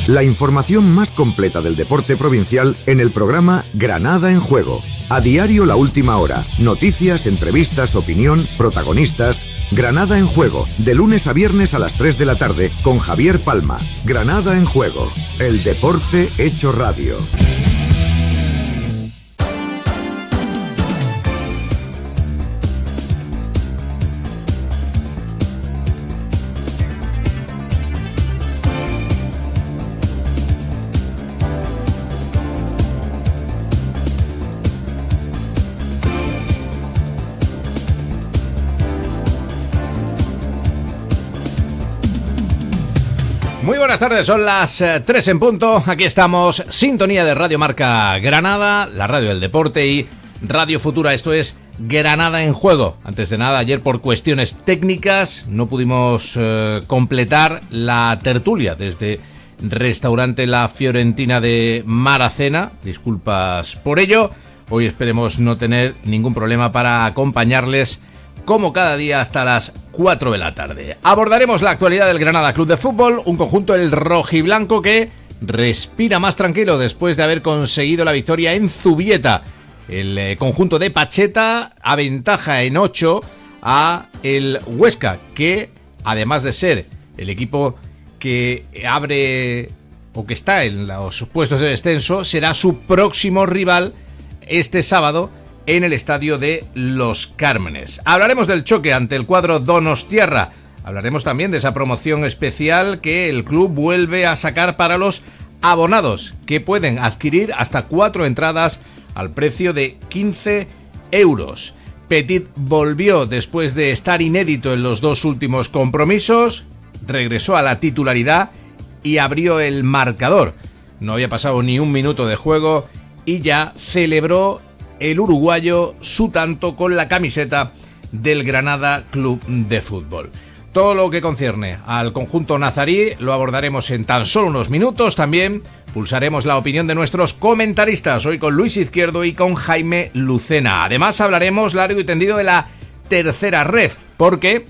La información más completa del deporte provincial en el programa Granada en Juego. A diario la última hora. Noticias, entrevistas, opinión, protagonistas. Granada en Juego. De lunes a viernes a las 3 de la tarde con Javier Palma. Granada en Juego. El deporte hecho radio. Muy buenas tardes, son las 3 en punto. Aquí estamos, sintonía de Radio Marca Granada, la radio del deporte y Radio Futura. Esto es Granada en Juego. Antes de nada, ayer por cuestiones técnicas no pudimos completar la tertulia desde Restaurante La Fiorentina de Maracena. Disculpas por ello. Hoy esperemos no tener ningún problema para acompañarles como cada día hasta las 4 de la tarde. Abordaremos la actualidad del Granada Club de Fútbol, un conjunto el rojiblanco que respira más tranquilo después de haber conseguido la victoria en Zubieta. El conjunto de Pacheta aventaja en 8 a el Huesca, que además de ser el equipo que abre o que está en los puestos de descenso, será su próximo rival este sábado en el estadio de Los Cármenes. Hablaremos del choque ante el cuadro donostiarra. Hablaremos también de esa promoción especial que el club vuelve a sacar para los abonados, que pueden adquirir hasta 4 entradas al precio de 15 euros. Petit volvió después de estar inédito en los 2 últimos compromisos, regresó a la titularidad y abrió el marcador. No había pasado ni un minuto de juego y ya celebró el uruguayo su tanto con la camiseta del Granada Club de Fútbol. Todo lo que concierne al conjunto nazarí lo abordaremos en tan solo unos minutos. También pulsaremos la opinión de nuestros comentaristas, hoy con Luis Izquierdo y con Jaime Lucena. Además hablaremos largo y tendido de la tercera ref, porque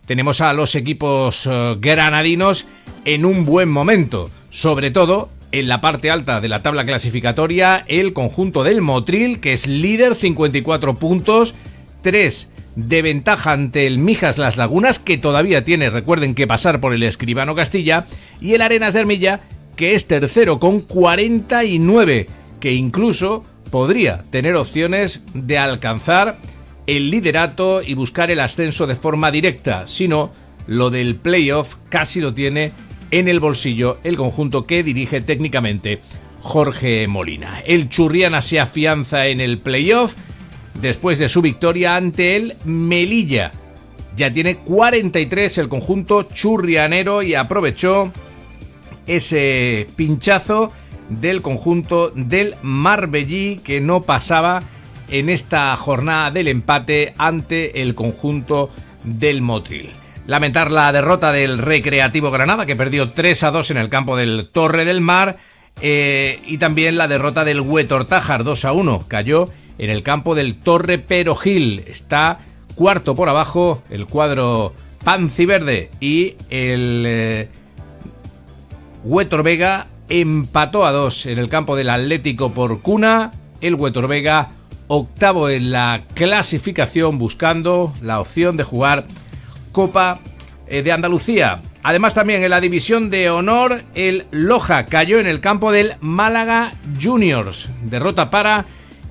tenemos a los equipos granadinos en un buen momento, sobre todo en la parte alta de la tabla clasificatoria, el conjunto del Motril, que es líder, 54 puntos, 3 de ventaja ante el Mijas Las Lagunas, que todavía tiene, recuerden, que pasar por el Escribano Castilla, y el Arenas de Armilla, que es tercero con 49, que incluso podría tener opciones de alcanzar el liderato y buscar el ascenso de forma directa. Si no, lo del playoff casi lo tiene en el bolsillo el conjunto que dirige técnicamente Jorge Molina. El Churriana se afianza en el playoff después de su victoria ante el Melilla. Ya tiene 43 el conjunto churrianero y aprovechó ese pinchazo del conjunto del Marbellí, que no pasaba en esta jornada del empate ante el conjunto del Motril. Lamentar la derrota del Recreativo Granada, que perdió 3-2 en el campo del Torre del Mar, y también la derrota del Huétor Tájar, 2-1, cayó en el campo del Torre Perogil. Está cuarto por abajo el cuadro panciverde y el Huétor Vega empató a 2 en el campo del Atlético Porcuna. El Huétor Vega octavo en la clasificación, buscando la opción de jugar Copa de Andalucía. Además, también en la división de honor, el Loja cayó en el campo del Málaga Juniors. Derrota para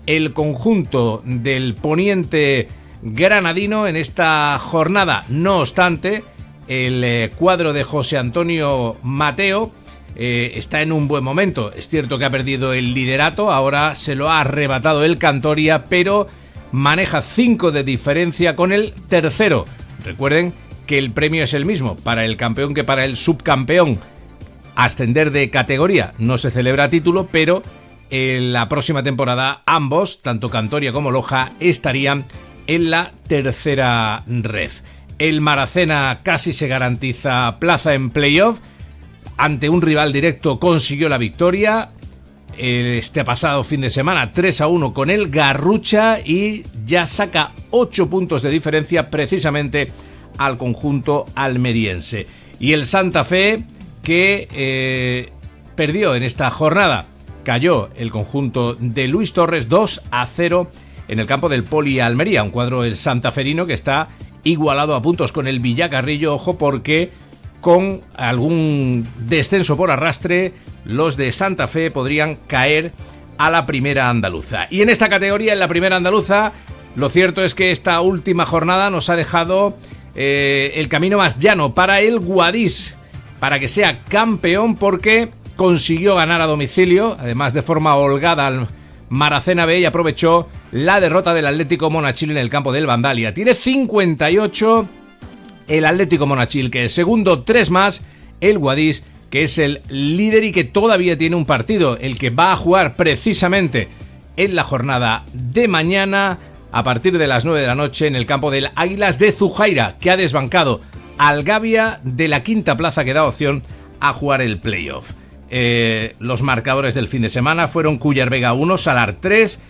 el conjunto del poniente granadino en esta jornada. No obstante, el cuadro de José Antonio Mateo está en un buen momento. Es cierto que ha perdido el liderato, ahora se lo ha arrebatado el Cantoria, pero maneja 5 de diferencia con el tercero. Recuerden que el premio es el mismo para el campeón que para el subcampeón. Ascender de categoría no se celebra a título, pero en la próxima temporada ambos, tanto Cantoria como Loja, estarían en la tercera ref. El Maracena casi se garantiza plaza en playoff. Ante un rival directo consiguió la victoria este pasado fin de semana, 3-1 con el Garrucha, y ya saca 8 puntos de diferencia precisamente al conjunto almeriense. Y el Santa Fe, que perdió en esta jornada. Cayó el conjunto de Luis Torres 2-0 en el campo del Poli Almería, un cuadro del santaferino que está igualado a puntos con el Villacarrillo. Ojo, porque con algún descenso por arrastre, los de Santa Fe podrían caer a la primera andaluza. Y en esta categoría, en la primera andaluza, lo cierto es que esta última jornada nos ha dejado el camino más llano para el Guadix, para que sea campeón, porque consiguió ganar a domicilio, además de forma holgada, al Maracena B, y aprovechó la derrota del Atlético Monachil en el campo del Vandalia. Tiene 58 el Atlético Monachil, que es segundo, 3 más el Guadix, que es el líder y que todavía tiene un partido, el que va a jugar precisamente en la jornada de mañana a partir de las 9 de la noche en el campo del Águilas de Zujaira, que ha desbancado al Gavia de la quinta plaza, que da opción a jugar el playoff. Los marcadores del fin de semana fueron Cúllar Vega 1, Salar 3,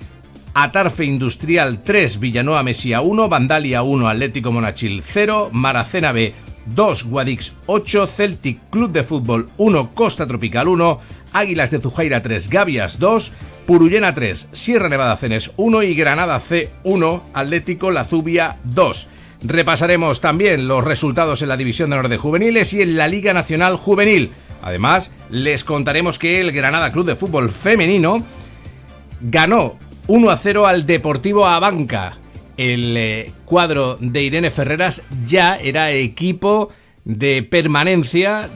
Atarfe Industrial 3, Villanueva Mesía 1, Vandalia 1, Atlético Monachil 0, Maracena B 2, Guadix 8, Celtic Club de Fútbol 1, Costa Tropical 1, Águilas de Zujaira 3, Gavias 2, Purullena 3, Sierra Nevada Cenes 1 y Granada C 1, Atlético La Zubia 2. Repasaremos también los resultados en la División de Honor de Juveniles y en la Liga Nacional Juvenil. Además, les contaremos que el Granada Club de Fútbol Femenino ganó 1-0 al Deportivo Abanca. El cuadro de Irene Ferreras ya era equipo de permanencia,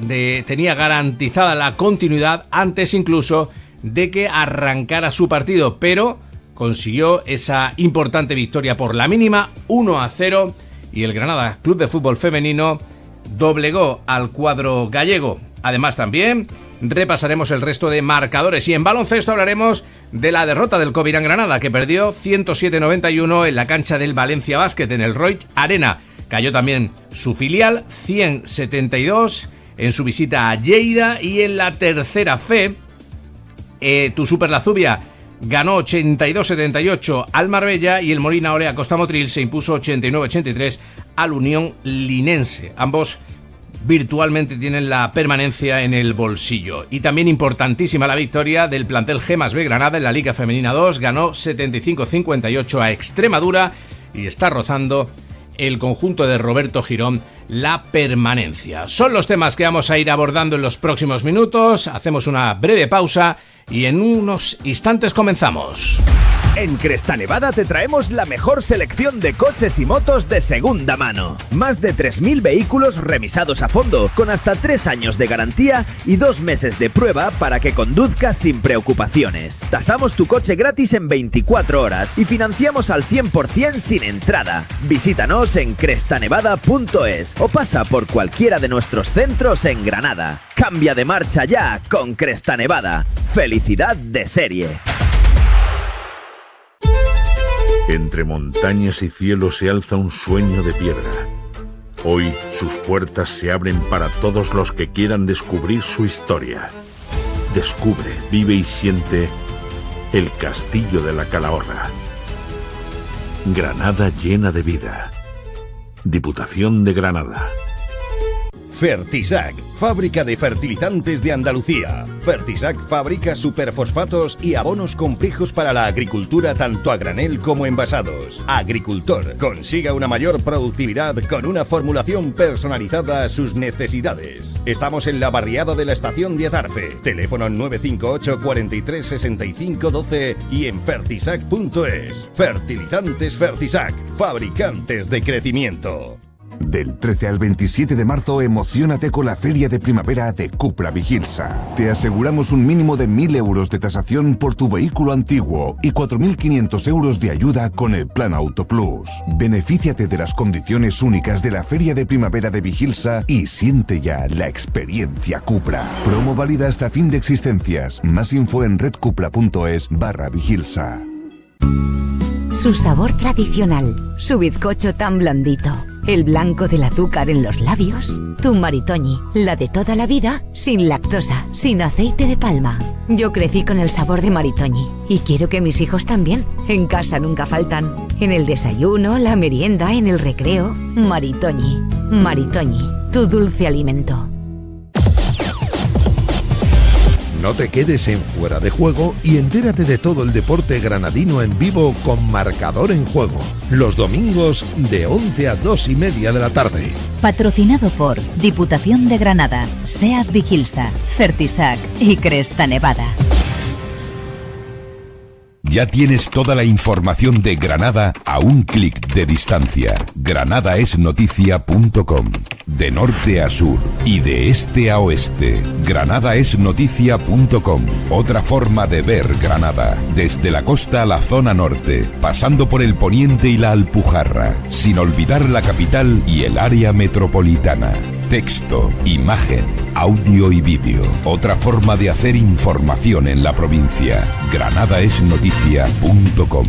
tenía garantizada la continuidad antes incluso de que arrancara su partido, pero consiguió esa importante victoria por la mínima, 1-0, y el Granada Club de Fútbol Femenino doblegó al cuadro gallego. Además, también repasaremos el resto de marcadores, y en baloncesto hablaremos de la derrota del Covirán Granada, que perdió 107-91 en la cancha del Valencia Basket en el Roig Arena. Cayó también su filial 100-72 en su visita a Lleida, y en la tercera fe tu Super La Zubia ganó 82-78 al Marbella, y el Molina Olea Costa Motril se impuso 89-83 al Unión Linense. Ambos virtualmente tienen la permanencia en el bolsillo. Y también importantísima la victoria del plantel G+B Granada en la Liga Femenina 2, ganó 75-58 a Extremadura, y está rozando el conjunto de Roberto Girón la permanencia. Son los temas que vamos a ir abordando en los próximos minutos. Hacemos una breve pausa y en unos instantes comenzamos. En Cresta Nevada te traemos la mejor selección de coches y motos de segunda mano. Más de 3.000 vehículos revisados a fondo, con hasta 3 años de garantía y 2 meses de prueba para que conduzcas sin preocupaciones. Tasamos tu coche gratis en 24 horas y financiamos al 100% sin entrada. Visítanos en crestanevada.es o pasa por cualquiera de nuestros centros en Granada. Cambia de marcha ya con Cresta Nevada. Felicidad de serie. Entre montañas y cielo se alza un sueño de piedra. Hoy sus puertas se abren para todos los que quieran descubrir su historia. Descubre, vive y siente el Castillo de la Calahorra. Granada llena de vida. Diputación de Granada. Fertisac, fábrica de fertilizantes de Andalucía. Fertisac fabrica superfosfatos y abonos complejos para la agricultura, tanto a granel como envasados. Agricultor, consiga una mayor productividad con una formulación personalizada a sus necesidades. Estamos en la barriada de la estación de Atarfe. Teléfono 958 43 65 12 y en fertisac.es. Fertilizantes Fertisac, fabricantes de crecimiento. Del 13 al 27 de marzo, emociónate con la Feria de Primavera de Cupra Vigilsa. Te aseguramos un mínimo de 1.000 euros de tasación por tu vehículo antiguo y 4.500 euros de ayuda con el Plan Auto Plus. Benefíciate de las condiciones únicas de la Feria de Primavera de Vigilsa y siente ya la experiencia Cupra. Promo válida hasta fin de existencias. Más info en redcupra.es/Vigilsa. Su sabor tradicional, su bizcocho tan blandito, el blanco del azúcar en los labios, tu Maritoñi, la de toda la vida, sin lactosa, sin aceite de palma. Yo crecí con el sabor de Maritoñi y quiero que mis hijos también. En casa nunca faltan. En el desayuno, la merienda, en el recreo. Maritoñi. Maritoñi, tu dulce alimento. No te quedes en Fuera de Juego y entérate de todo el deporte granadino en vivo con Marcador en Juego. Los domingos de 11 a 2 y media de la tarde. Patrocinado por Diputación de Granada, SEAT Vigilsa, Fertisac y Cresta Nevada. Ya tienes toda la información de Granada a un clic de distancia. granadaesnoticia.com. De norte a sur y de este a oeste. granadaesnoticia.com. Otra forma de ver Granada. Desde la costa a la zona norte, pasando por el poniente y la Alpujarra, sin olvidar la capital y el área metropolitana. Texto, imagen, audio y vídeo. Otra forma de hacer información en la provincia. granadaesnoticia.com.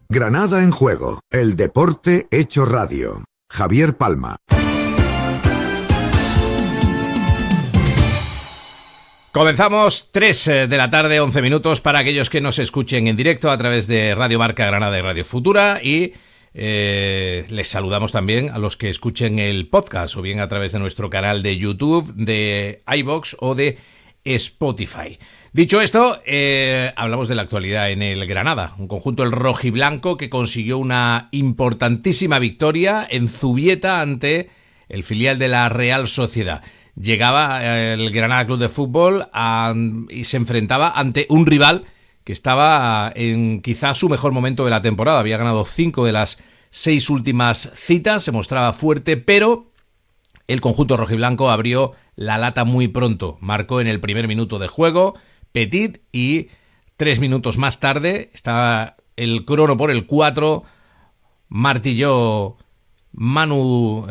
Granada en Juego, el deporte hecho radio. Javier Palma. Comenzamos 3 de la tarde, 11 minutos para aquellos que nos escuchen en directo a través de Radio Marca Granada y Radio Futura, y les saludamos también a los que escuchen el podcast o bien a través de nuestro canal de YouTube, de iVoox o de Spotify. Dicho esto, hablamos de la actualidad en el Granada, un conjunto el rojiblanco que consiguió una importantísima victoria en Zubieta ante el filial de la Real Sociedad. Llegaba el Granada Club de Fútbol y se enfrentaba ante un rival que estaba en quizás su mejor momento de la temporada. Había ganado 5 de las 6 últimas citas, se mostraba fuerte, pero el conjunto rojiblanco abrió la lata muy pronto. Marcó en el primer minuto de juego Petit y 3 minutos más tarde, estaba el crono por el 4, martilló Manu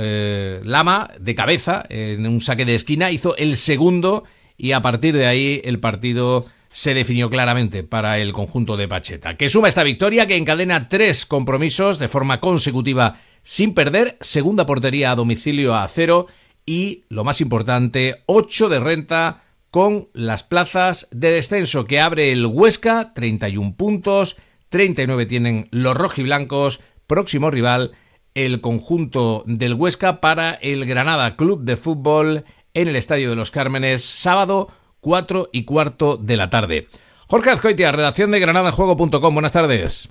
Lama de cabeza en un saque de esquina, hizo el segundo y a partir de ahí el partido se definió claramente para el conjunto de Pacheta, que suma esta victoria, que encadena 3 compromisos de forma consecutiva sin perder, segunda portería a domicilio a 0 y, lo más importante, 8 de renta con las plazas de descenso que abre el Huesca, 31 puntos, 39 tienen los rojiblancos, próximo rival el conjunto del Huesca para el Granada Club de Fútbol en el Estadio de los Cármenes, sábado 4:15 de la tarde. Jorge Azcoitia, redacción de granadajuego.com, buenas tardes.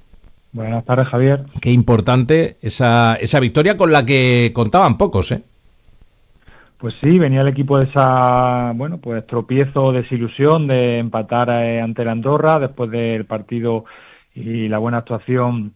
Buenas tardes, Javier. Qué importante esa victoria con la que contaban pocos, ¿eh? Pues sí, venía el equipo de esa, tropiezo, desilusión de empatar ante la Andorra después del partido y la buena actuación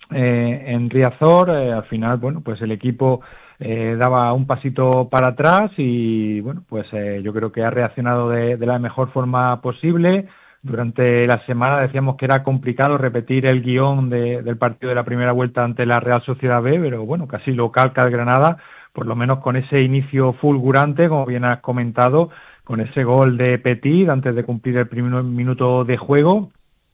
en Riazor. Al final, el equipo daba un pasito para atrás y, yo creo que ha reaccionado de la mejor forma posible. Durante la semana decíamos que era complicado repetir el guión del partido de la primera vuelta ante la Real Sociedad B, pero casi lo calca el Granada, por lo menos con ese inicio fulgurante, como bien has comentado, con ese gol de Petit antes de cumplir el primer minuto de juego,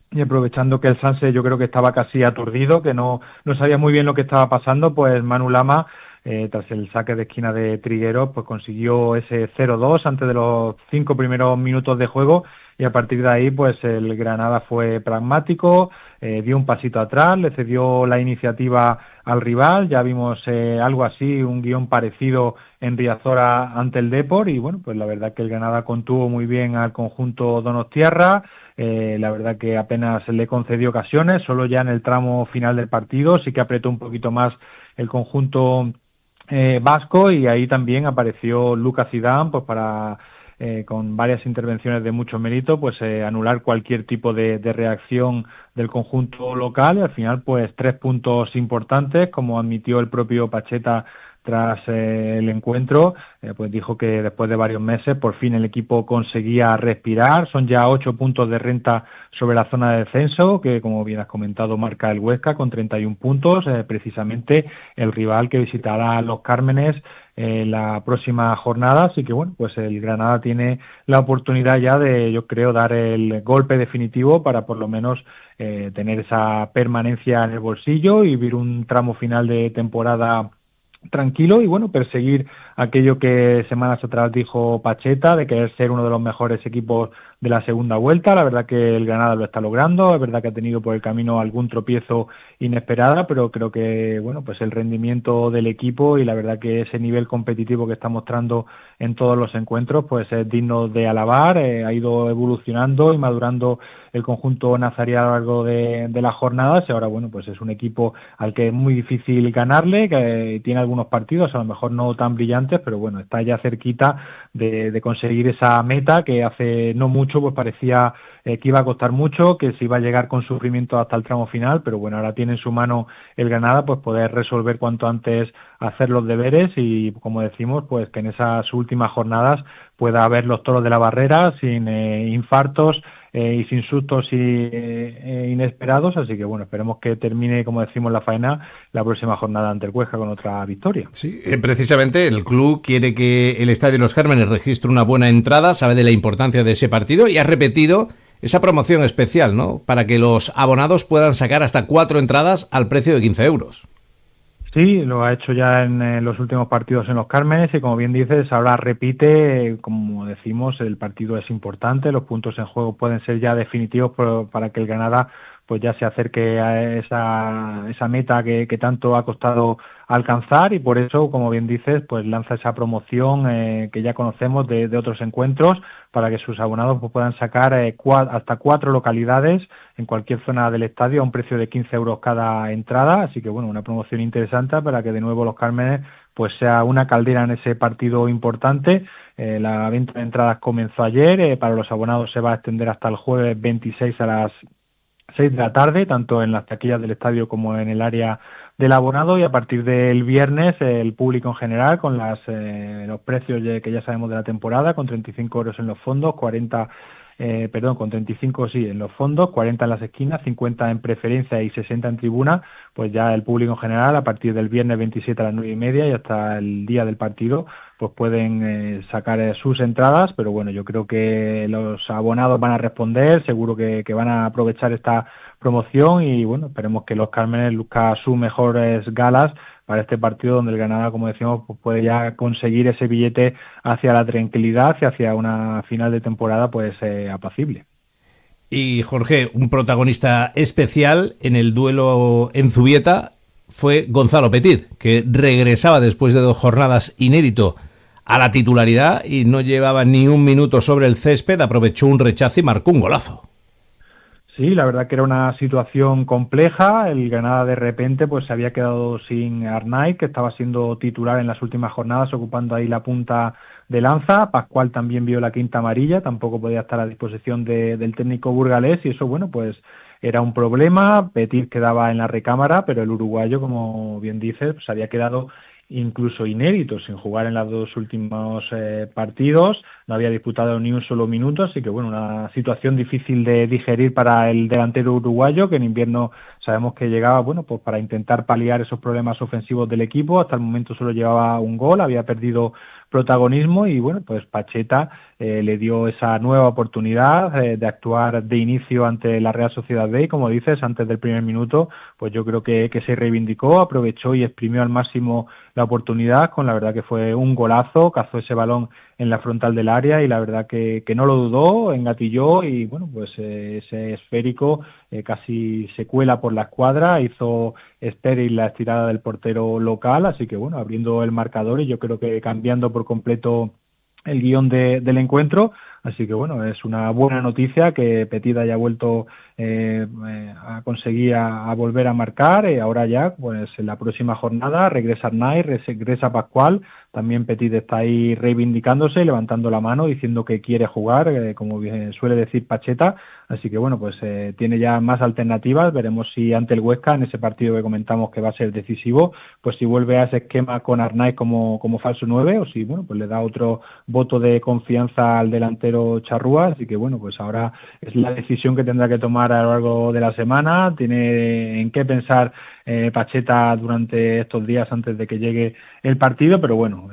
y aprovechando que el Sanse yo creo que estaba casi aturdido, que no sabía muy bien lo que estaba pasando, pues Manu Lama, tras el saque de esquina de Trigueros, pues consiguió ese 0-2 antes de los 5 primeros minutos de juego, y a partir de ahí pues el Granada fue pragmático, dio un pasito atrás, le cedió la iniciativa al rival. Ya vimos algo así, un guión parecido en Riazora ante el Depor, y pues la verdad que el Granada contuvo muy bien al conjunto donostiarra. La verdad que apenas le concedió ocasiones, solo ya en el tramo final del partido sí que apretó un poquito más el conjunto vasco, y ahí también apareció Lucas Zidane pues para con varias intervenciones de mucho mérito, pues anular cualquier tipo de reacción del conjunto local, y al final pues 3 puntos importantes, como admitió el propio Pacheta tras el encuentro, pues dijo que después de varios meses por fin el equipo conseguía respirar. Son ya 8 puntos de renta sobre la zona de descenso, que como bien has comentado marca el Huesca con 31 puntos, precisamente el rival que visitará Los Cármenes la próxima jornada. Así que pues el Granada tiene la oportunidad ya de, yo creo, dar el golpe definitivo para por lo menos tener esa permanencia en el bolsillo y vivir un tramo final de temporada tranquilo, y perseguir aquello que semanas atrás dijo Pacheta, de querer ser uno de los mejores equipos de la segunda vuelta. La verdad que el Granada lo está logrando, es verdad que ha tenido por el camino algún tropiezo inesperado, pero creo que bueno, pues el rendimiento del equipo y la verdad que ese nivel competitivo que está mostrando en todos los encuentros pues es digno de alabar. Ha ido evolucionando y madurando el conjunto nazarí a lo largo de las jornadas y ahora bueno, pues es un equipo al que es muy difícil ganarle, que tiene algunos partidos a lo mejor no tan brillantes, pero bueno, está ya cerquita de conseguir esa meta que hace no mucho pues parecía que iba a costar mucho, que se iba a llegar con sufrimiento hasta el tramo final, pero bueno, ahora tiene en su mano el Granada pues poder resolver cuanto antes, hacer los deberes y como decimos pues que en esas últimas jornadas pueda haber los toros de la barrera sin infartos y sin sustos inesperados, así que bueno, esperemos que termine, como decimos, la faena la próxima jornada ante el Huesca con otra victoria. Sí, precisamente el club quiere que el Estadio Los Cármenes registre una buena entrada, sabe de la importancia de ese partido y ha repetido esa promoción especial, ¿no?, para que los abonados puedan sacar hasta 4 entradas al precio de 15 euros. Sí, lo ha hecho ya en los últimos partidos en Los Cármenes y como bien dices, ahora repite, como decimos, el partido es importante, los puntos en juego pueden ser ya definitivos para que el Granada pues ya se acerque a esa meta que tanto ha costado alcanzar y por eso, como bien dices, pues lanza esa promoción que ya conocemos de otros encuentros para que sus abonados pues, puedan sacar hasta 4 localidades en cualquier zona del estadio a un precio de 15 euros cada entrada, así que bueno, una promoción interesante para que de nuevo Los Cármenes pues sea una caldera en ese partido importante. La venta de entradas comenzó ayer, para los abonados se va a extender hasta el jueves 26 a las 6 de la tarde, tanto en las taquillas del estadio como en el área del abonado y a partir del viernes el público en general con los precios que ya sabemos de la temporada, con 35 euros en los fondos, con 35 sí en los fondos, 40 en las esquinas, 50 en preferencia y 60 en tribuna, pues ya el público en general a partir del viernes 27 a las 9:30 y hasta el día del partido pues pueden sacar sus entradas, pero bueno, yo creo que los abonados van a responder, seguro que van a aprovechar esta promoción y bueno, esperemos que Los Cármenes luzca sus mejores galas para este partido donde el Granada, como decíamos, pues puede ya conseguir ese billete hacia la tranquilidad y hacia una final de temporada pues apacible. Y Jorge, un protagonista especial en el duelo en Zubieta fue Gonzalo Petit, que regresaba después de 2 jornadas inédito a la titularidad y no llevaba ni un minuto sobre el césped, aprovechó un rechazo y marcó un golazo. Sí, la verdad que era una situación compleja, el Granada de repente pues se había quedado sin Arnaiz, que estaba siendo titular en las últimas jornadas, ocupando ahí la punta de lanza. Pascual también vio la quinta amarilla, tampoco podía estar a disposición del técnico burgalés y eso bueno pues era un problema. Petit quedaba en la recámara, pero el uruguayo, como bien dices, pues había quedado incluso inédito, sin jugar en los 2 últimos partidos, no había disputado ni un solo minuto, así que bueno, una situación difícil de digerir para el delantero uruguayo, que en invierno sabemos que llegaba, bueno, pues para intentar paliar esos problemas ofensivos del equipo, hasta el momento solo llevaba un gol, había perdido protagonismo y bueno, pues Pacheta le dio esa nueva oportunidad de actuar de inicio ante la Real Sociedad B y como dices, antes del primer minuto, pues yo creo que se reivindicó, aprovechó y exprimió al máximo la oportunidad, con la verdad que fue un golazo, cazó ese balón en la frontal del área y la verdad que no lo dudó, engatilló y bueno, pues ese esférico casi se cuela por la escuadra, hizo estéril la estirada del portero local, así que bueno, abriendo el marcador y yo creo que cambiando por completo el guión del encuentro, así que bueno, es una buena noticia que Petit haya vuelto a conseguir a volver a marcar, ahora ya pues en la próxima jornada regresa Arnaiz, regresa Pascual, también Petit está ahí reivindicándose, levantando la mano, diciendo que quiere jugar, como bien suele decir Pacheta, así que bueno, pues tiene ya más alternativas, veremos si ante el Huesca, en ese partido que comentamos que va a ser decisivo, pues si vuelve a ese esquema con Arnaiz como falso 9, o si bueno, pues le da otro voto de confianza al delantero Charrúa, así que bueno, pues ahora es la decisión que tendrá que tomar a lo largo de la semana, tiene en qué pensar Pacheta durante estos días antes de que llegue el partido, pero bueno,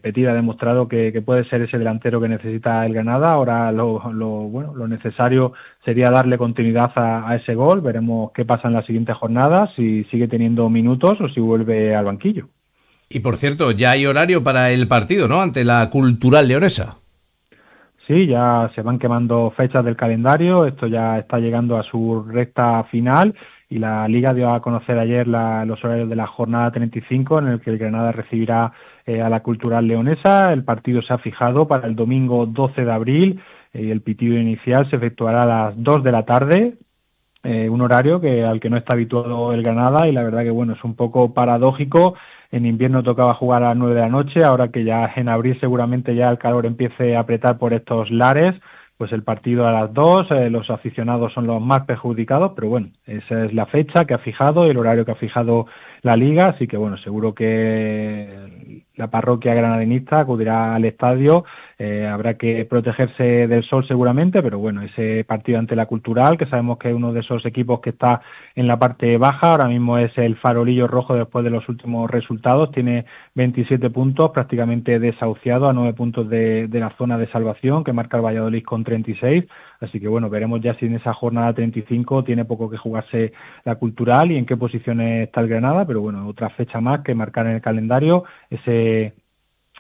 Petit ha demostrado que puede ser ese delantero que necesita el Granada, ahora lo necesario sería darle continuidad a ese gol, veremos qué pasa en las siguientes jornadas, si sigue teniendo minutos o si vuelve al banquillo. Y por cierto, ya hay horario para el partido, ¿no?, ante la Cultural Leonesa. Sí, ya se van quemando fechas del calendario, esto ya está llegando a su recta final y la Liga dio a conocer ayer los horarios de la jornada 35 en el que el Granada recibirá a la Cultural Leonesa. El partido se ha fijado para el domingo 12 de abril y el pitido inicial se efectuará a las 2 de la tarde. Un horario al que no está habituado el Granada y la verdad que bueno, es un poco paradójico. En invierno tocaba jugar a las 9 de la noche, ahora que ya en abril seguramente ya el calor empiece a apretar por estos lares, pues el partido a las 2, los aficionados son los más perjudicados, pero bueno, esa es la fecha que ha fijado y el horario que ha fijado la Liga, así que bueno, seguro que la parroquia granadinista acudirá al estadio. Habrá que protegerse del sol seguramente, pero bueno, ese partido ante la Cultural, que sabemos que es uno de esos equipos que está en la parte baja, ahora mismo es el farolillo rojo después de los últimos resultados, tiene 27 puntos, prácticamente desahuciado a 9 puntos de la zona de salvación, que marca el Valladolid con 36, así que bueno, veremos ya si en esa jornada 35 tiene poco que jugarse la Cultural y en qué posiciones está el Granada, pero bueno, otra fecha más que marcar en el calendario, ese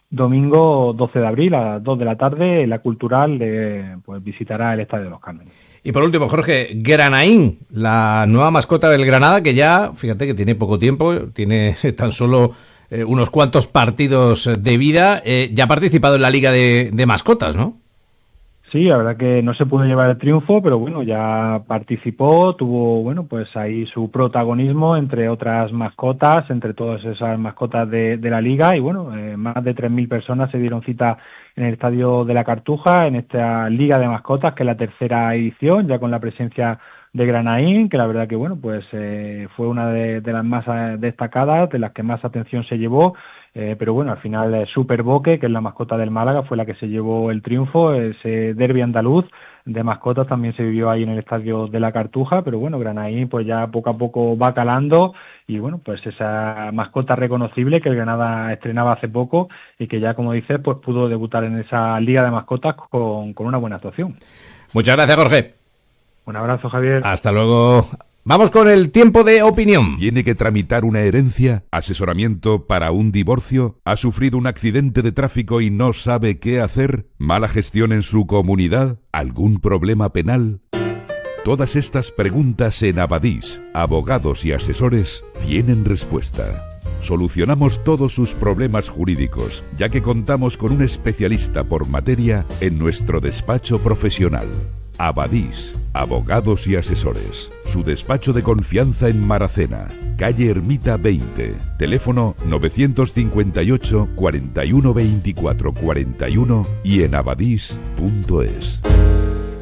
domingo 12 de abril a las 2 de la tarde, la Cultural pues visitará el Estadio de los Cármenes. Y por último, Jorge, Granaín, la nueva mascota del Granada, que ya, fíjate que tiene poco tiempo, tiene tan solo unos cuantos partidos de vida, ya ha participado en la Liga de Mascotas, ¿no? Sí, la verdad que no se pudo llevar el triunfo, pero bueno, ya participó, tuvo, bueno, pues ahí su protagonismo entre otras mascotas, entre todas esas mascotas de la Liga y bueno, más de 3.000 personas se dieron cita en el Estadio de la Cartuja, en esta Liga de Mascotas, que es la tercera edición, ya con la presencia de Granaín, que la verdad que bueno, pues fue una de las más destacadas, de las que más atención se llevó, pero bueno, al final Super Boque, que es la mascota del Málaga, fue la que se llevó el triunfo, ese derbi andaluz de mascotas también se vivió ahí en el Estadio de la Cartuja, pero bueno, Granaín pues ya poco a poco va calando y bueno, pues esa mascota reconocible que el Granada estrenaba hace poco y que ya, como dices, pues pudo debutar en esa Liga de Mascotas con una buena actuación. Muchas gracias, Jorge. Un abrazo, Javier. Hasta luego. Vamos con el tiempo de opinión. ¿Tiene que tramitar una herencia? ¿Asesoramiento para un divorcio? ¿Ha sufrido un accidente de tráfico y no sabe qué hacer? ¿Mala gestión en su comunidad? ¿Algún problema penal? Todas estas preguntas en Abadís, abogados y asesores, tienen respuesta. Solucionamos todos sus problemas jurídicos, ya que contamos con un especialista por materia en nuestro despacho profesional. Abadís, abogados y asesores. Su despacho de confianza en Maracena, calle Ermita 20, teléfono 958 41 24 41 y en abadís.es.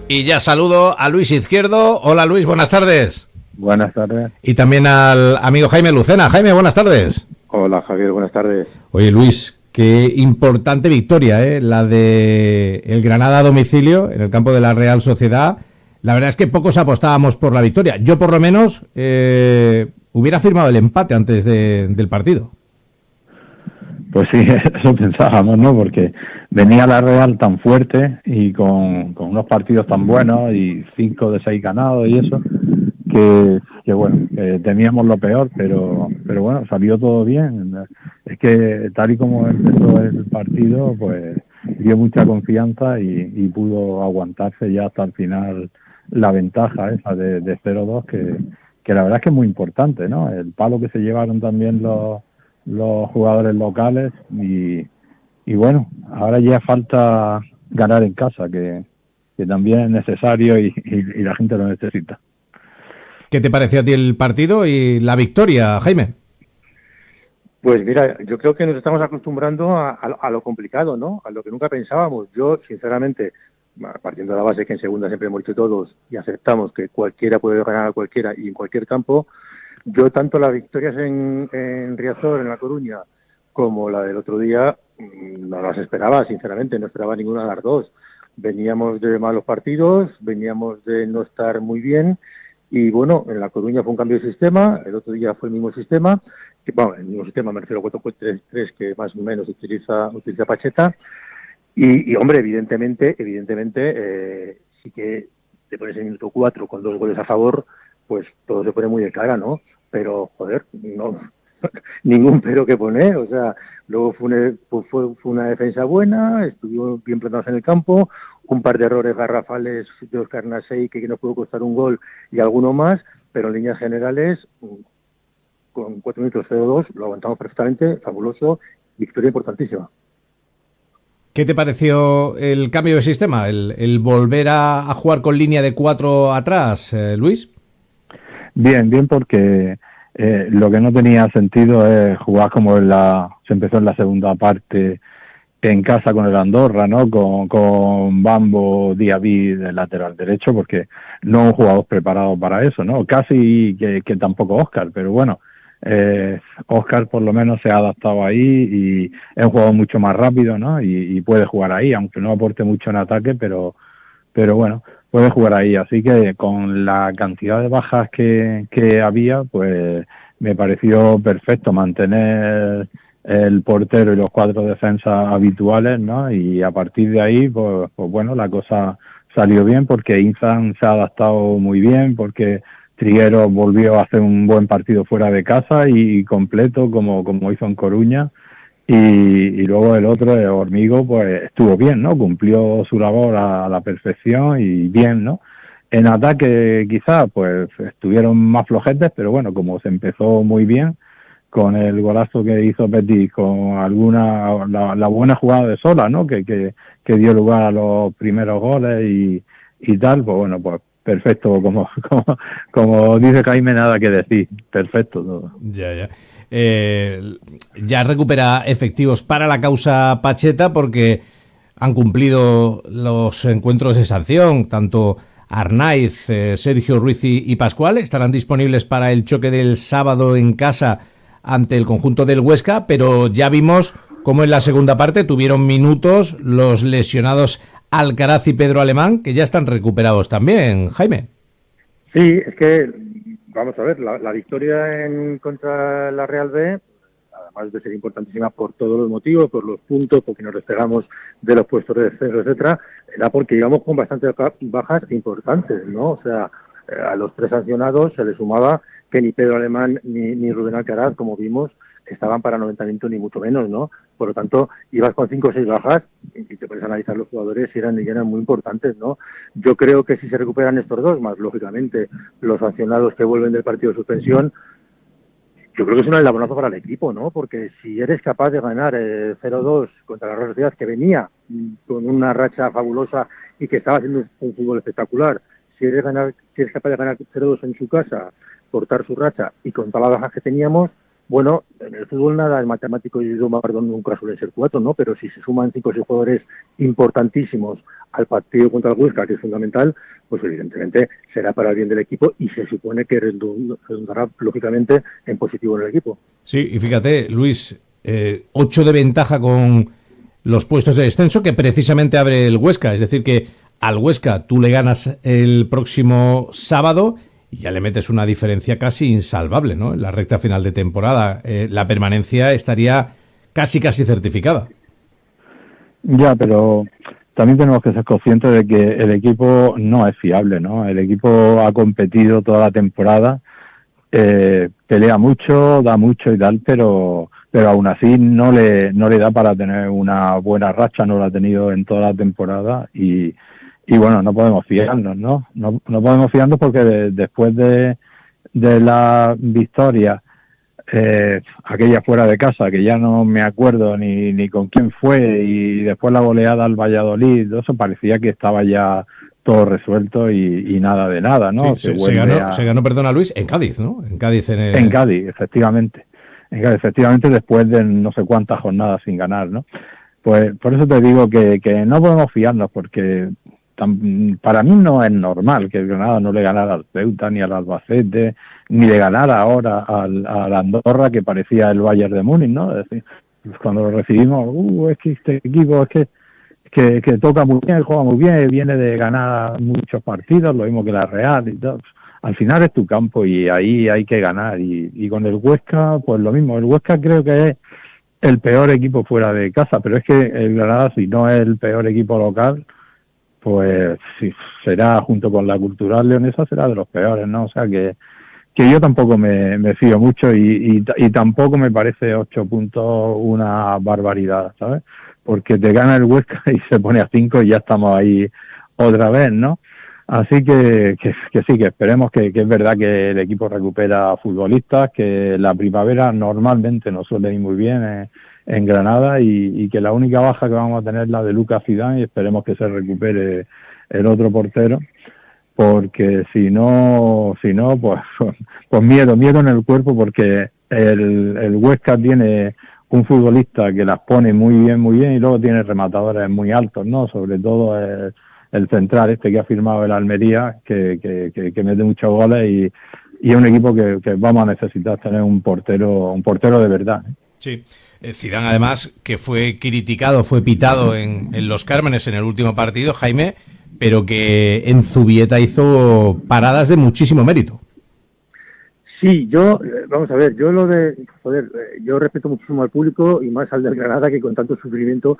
Y ya saludo a Luis Izquierdo. Hola Luis, buenas tardes. Buenas tardes. Y también al amigo Jaime Lucena. Jaime, buenas tardes. Hola Javier, buenas tardes. Oye Luis, qué importante victoria, la de el Granada a domicilio en el campo de la Real Sociedad. La verdad es que pocos apostábamos por la victoria. Yo por lo menos hubiera firmado el empate antes del partido. Pues sí, eso pensábamos, ¿no? Porque venía la Real tan fuerte y con unos partidos tan buenos y 5 de 6 ganados y eso, que bueno, temíamos lo peor, pero bueno, salió todo bien. Es que tal y como empezó el partido, pues dio mucha confianza y pudo aguantarse ya hasta el final la ventaja esa de 0-2, que la verdad es que es muy importante, ¿no? El palo que se llevaron también los jugadores locales y bueno, ahora ya falta ganar en casa, que también es necesario y la gente lo necesita. ¿Qué te pareció a ti el partido y la victoria, Jaime? Pues mira, yo creo que nos estamos acostumbrando a lo complicado, ¿no? A lo que nunca pensábamos. Yo, sinceramente, partiendo de la base que en segunda siempre hemos dicho todos y aceptamos que cualquiera puede ganar a cualquiera y en cualquier campo, yo tanto las victorias en Riazor, en La Coruña, como la del otro día, no las esperaba, sinceramente, no esperaba ninguna de las dos. Veníamos de malos partidos, veníamos de no estar muy bien, y bueno, en La Coruña fue un cambio de sistema, el otro día fue el mismo sistema, el mismo sistema, me refiero a 4-3-3 que más o menos utiliza Pacheta, y hombre, evidentemente, sí que te pones en minuto 4 con 2 goles a favor, pues todo se pone muy de cara, ¿no? Pero, joder, no, ningún pero que poner, o sea, luego fue una defensa buena, estuvo bien plantados en el campo, un par de errores garrafales de Óscar Nasey que nos pudo costar un gol y alguno más, pero en líneas generales, con 4 minutos 0-2, lo aguantamos perfectamente, fabuloso, victoria importantísima. ¿Qué te pareció el cambio de sistema, el volver a jugar con línea de 4 atrás, Luis? Bien, porque lo que no tenía sentido es jugar como se empezó en la segunda parte en casa con el Andorra, ¿no? Con Bambo, Diaby de lateral derecho, porque no un jugador preparado para eso, ¿no? Casi que tampoco Óscar, pero bueno, Óscar por lo menos se ha adaptado ahí y es un jugador mucho más rápido, ¿no? Y puede jugar ahí, aunque no aporte mucho en ataque, pero bueno, puede jugar ahí. Así que con la cantidad de bajas que había, pues me pareció perfecto mantener el portero y los 4 defensas habituales, ¿no? Y a partir de ahí, pues bueno, la cosa salió bien porque Inzan se ha adaptado muy bien, porque Trigueros volvió a hacer un buen partido fuera de casa y completo como hizo en Coruña, y luego el otro, Hormigo, pues estuvo bien, ¿no? Cumplió su labor a la perfección y bien, ¿no? En ataque quizás pues estuvieron más flojetes, pero bueno, como se empezó muy bien con el golazo que hizo Petit, con la buena jugada de Sola, ¿no? Que dio lugar a los primeros goles y tal, pues bueno, pues perfecto, como dice Jaime, nada que decir, perfecto todo. Ya. Ya recupera efectivos para la causa Pacheta porque han cumplido los encuentros de sanción, tanto Arnaiz, Sergio Ruiz y Pascual estarán disponibles para el choque del sábado en casa ante el conjunto del Huesca, pero ya vimos cómo en la segunda parte tuvieron minutos los lesionados Alcaraz y Pedro Alemán, que ya están recuperados también, Jaime. Sí, es que, vamos a ver, la victoria contra la Real B, además de ser importantísima por todos los motivos, por los puntos, porque nos despegamos de los puestos de descenso, etcétera, era porque íbamos con bastantes bajas importantes, ¿no? O sea, a los 3 sancionados se le sumaba que ni Pedro Alemán ni Rubén Alcaraz, como vimos, estaban para 90 minutos ni mucho menos, ¿no? Por lo tanto, ibas con 5 o 6 bajas y te puedes analizar los jugadores y eran muy importantes, ¿no? Yo creo que si se recuperan estos 2, más lógicamente los sancionados que vuelven del partido de suspensión, yo creo que es un eslabonazo para el equipo, ¿no? Porque si eres capaz de ganar 0-2 contra la Real Sociedad, que venía con una racha fabulosa y que estaba haciendo un fútbol espectacular, si eres capaz de ganar 0-2 en su casa, cortar su racha y con todas las bajas que teníamos, bueno, en el fútbol nada es matemático y nunca suelen ser 4, ¿no? Pero si se suman 5 o 6 jugadores importantísimos al partido contra el Huesca, que es fundamental, pues evidentemente será para el bien del equipo y se supone que redundará lógicamente en positivo en el equipo. Sí, y fíjate, Luis, 8 de ventaja con los puestos de descenso que precisamente abre el Huesca, es decir que al Huesca tú le ganas el próximo sábado y ya le metes una diferencia casi insalvable, ¿no? En la recta final de temporada. La permanencia estaría casi certificada. Ya, pero también tenemos que ser conscientes de que el equipo no es fiable, ¿no? El equipo ha competido toda la temporada, pelea mucho, da mucho y tal, pero aún así no le da para tener una buena racha, no lo ha tenido en toda la temporada y bueno, no podemos fiarnos, ¿no? No podemos fiarnos porque después de la victoria, aquella fuera de casa, que ya no me acuerdo ni con quién fue, y después la goleada al Valladolid, eso parecía que estaba ya todo resuelto y nada de nada, ¿no? Sí, se ganó, perdona Luis, en Cádiz, ¿no? En Cádiz, en Cádiz, efectivamente. Efectivamente, después de no sé cuántas jornadas sin ganar, ¿no? Pues por eso te digo que no podemos fiarnos, porque para mí no es normal que el Granada no le ganara al Ceuta, ni al Albacete, ni le ganara ahora al Andorra, que parecía el Bayern de Múnich, ¿no? Es decir, cuando lo recibimos, es que este equipo es que toca muy bien, juega muy bien, viene de ganar muchos partidos, lo mismo que la Real y todo. Al final es tu campo y ahí hay que ganar. Y con el Huesca, pues lo mismo. El Huesca creo que es el peor equipo fuera de casa, pero es que el Granada, si no es el peor equipo local, pues sí, será, junto con la Cultural Leonesa, será de los peores, ¿no? O sea que que yo tampoco me fío mucho y tampoco me parece 8 puntos una barbaridad, ¿sabes? Porque te gana el Huesca y se pone a 5 y ya estamos ahí otra vez, ¿no? Así que sí, que esperemos que es verdad que el equipo recupera futbolistas, que la primavera normalmente nos suele ir muy bien en Granada y que la única baja que vamos a tener es la de Lucas Zidane y esperemos que se recupere el otro portero, porque si no pues miedo en el cuerpo, porque el Huesca tiene un futbolista que las pone muy bien y luego tiene rematadores muy altos, ¿no? Sobre todo el central que ha firmado el Almería, que mete muchos goles y es un equipo que vamos a necesitar tener un portero de verdad, ¿eh? Sí, Zidane además, que fue criticado, fue pitado en Los Cármenes en el último partido, Jaime, pero que en Zubieta hizo paradas de muchísimo mérito. Sí, vamos a ver, yo respeto muchísimo al público y más al del Granada, que con tanto sufrimiento,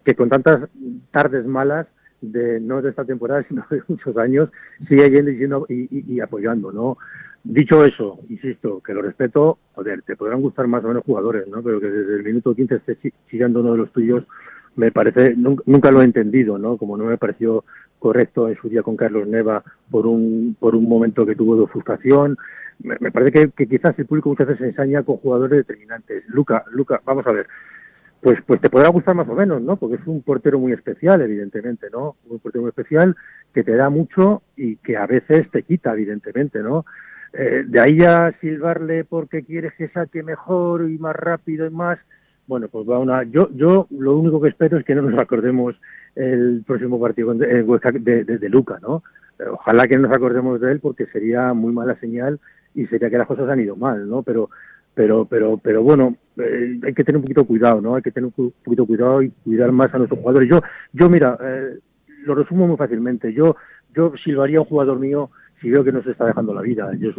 que con tantas tardes malas, no de esta temporada, sino de muchos años, sigue yendo y apoyando, ¿no? Dicho eso, insisto, que lo respeto, te podrán gustar más o menos jugadores, ¿no? Pero que desde el minuto 15 esté chillando uno de los tuyos, me parece, nunca lo he entendido, ¿no? Como no me pareció correcto en su día con Carlos Neva por un momento que tuvo de frustración. Me parece que quizás el público muchas veces se ensaña con jugadores determinantes. Luca, vamos a ver, pues te podrá gustar más o menos, ¿no? Porque es un portero muy especial, evidentemente, ¿no? Un portero muy especial que te da mucho y que a veces te quita, evidentemente, ¿no? De ahí a silbarle porque quieres que saque mejor y más rápido y más, bueno, pues yo lo único que espero es que no nos acordemos el próximo partido de Luca, ¿no? Ojalá que no nos acordemos de él, porque sería muy mala señal y sería que las cosas han ido mal, ¿no? Pero bueno, hay que tener un poquito cuidado, ¿no? Hay que tener un poquito cuidado y cuidar más a nuestros jugadores. Yo mira, lo resumo muy fácilmente. Yo silbaría a un jugador mío si veo que no se está dejando la vida. Yo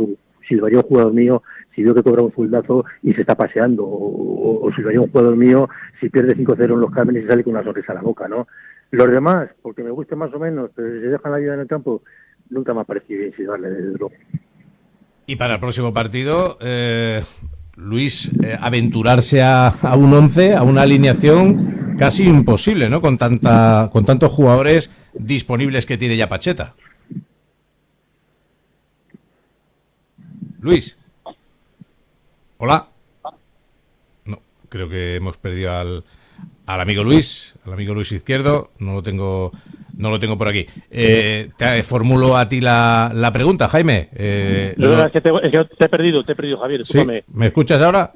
silbaría a un jugador mío si veo que cobra un sueldazo y se está paseando. O silbaría a un jugador mío si pierde 5-0 en Los Cármenes y sale con una sonrisa a la boca, ¿no? Los demás, porque me guste más o menos, pero si se dejan la vida en el campo, nunca me ha parecido bien silbarle, desde luego. Y para el próximo partido, Luis, aventurarse a un 11, a una alineación casi imposible, ¿no? Con tantos jugadores disponibles que tiene ya Pacheta. Luis. Hola. No, creo que hemos perdido al amigo Luis, Izquierdo. No lo tengo por aquí. Te formulo a ti la pregunta, Jaime. Es que te he perdido, Javier. Escúchame. ¿Sí? ¿Me escuchas ahora?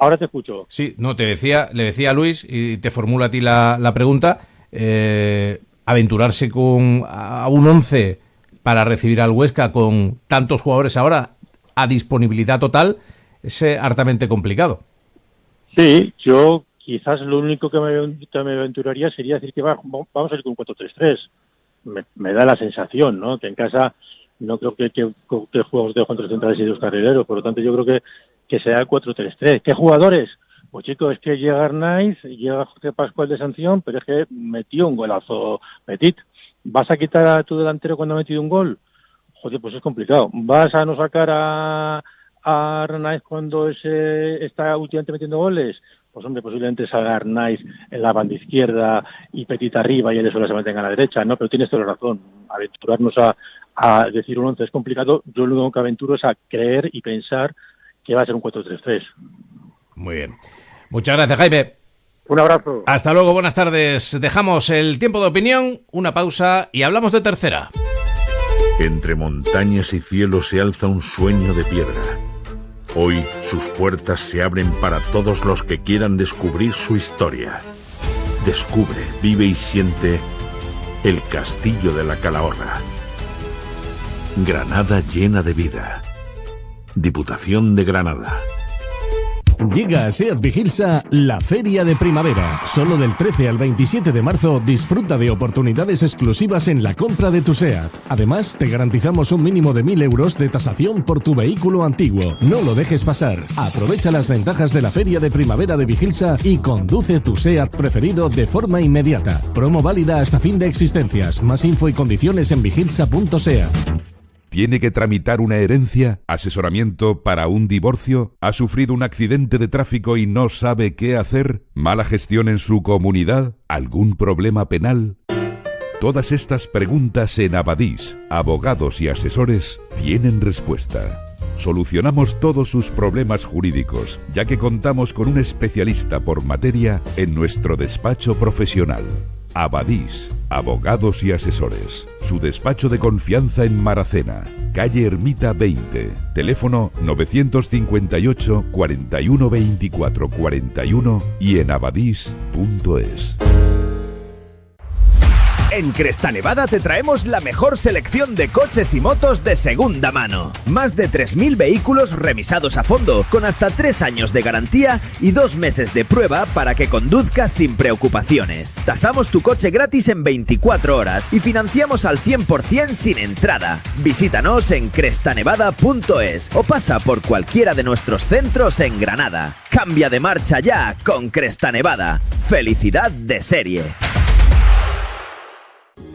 Ahora te escucho. Sí, no, le decía a Luis y te formulo a ti la pregunta. Aventurarse a un 11 para recibir al Huesca con tantos jugadores ahora a disponibilidad total es hartamente complicado. Sí, yo quizás lo único que me aventuraría sería decir que vamos a ir con 4-3-3. Me da la sensación, ¿no? Que en casa no creo que juegos de contra centrales y dos carrileros, por lo tanto yo creo que será el 4-3-3. ¿Qué jugadores? Pues chicos, es que llega Arnaiz, llega José Pascual de sanción, pero es que metió un golazo Petit. ¿Vas a quitar a tu delantero cuando ha metido un gol? Joder, pues es complicado. ¿Vas a no sacar a Arnaiz cuando está últimamente metiendo goles? Pues hombre, posiblemente salga Arnaiz en la banda izquierda y Petit arriba y él solo se mantenga a la derecha, ¿no? Pero tienes toda la razón. Aventurarnos a decir un 11 es complicado. Yo lo único que aventuro es a creer y pensar que va a ser un 4-3-3. Muy bien. Muchas gracias, Jaime. Un abrazo. Hasta luego, buenas tardes. Dejamos el tiempo de opinión, una pausa y hablamos de tercera. Entre montañas y cielo se alza un sueño de piedra. Hoy sus puertas se abren para todos los que quieran descubrir su historia. Descubre, vive y siente el Castillo de la Calahorra. Granada llena de vida. Diputación de Granada. Llega a SEAT Vigilsa la Feria de Primavera. Solo del 13 al 27 de marzo disfruta de oportunidades exclusivas en la compra de tu SEAT. Además, te garantizamos un mínimo de 1.000 euros de tasación por tu vehículo antiguo. No lo dejes pasar. Aprovecha las ventajas de la Feria de Primavera de Vigilsa y conduce tu SEAT preferido de forma inmediata. Promo válida hasta fin de existencias. Más info y condiciones en vigilsa.seat. ¿Tiene que tramitar una herencia? ¿Asesoramiento para un divorcio? ¿Ha sufrido un accidente de tráfico y no sabe qué hacer? ¿Mala gestión en su comunidad? ¿Algún problema penal? Todas estas preguntas en Abadís, abogados y asesores, tienen respuesta. Solucionamos todos sus problemas jurídicos, ya que contamos con un especialista por materia en nuestro despacho profesional. Abadís, abogados y asesores. Su despacho de confianza en Maracena, calle Ermita 20, teléfono 958 41 24 41 y en abadís.es. En Cresta Nevada te traemos la mejor selección de coches y motos de segunda mano. Más de 3.000 vehículos revisados a fondo, con hasta 3 años de garantía y 2 meses de prueba para que conduzcas sin preocupaciones. Tasamos tu coche gratis en 24 horas y financiamos al 100% sin entrada. Visítanos en crestanevada.es o pasa por cualquiera de nuestros centros en Granada. Cambia de marcha ya con Cresta Nevada. Felicidad de serie.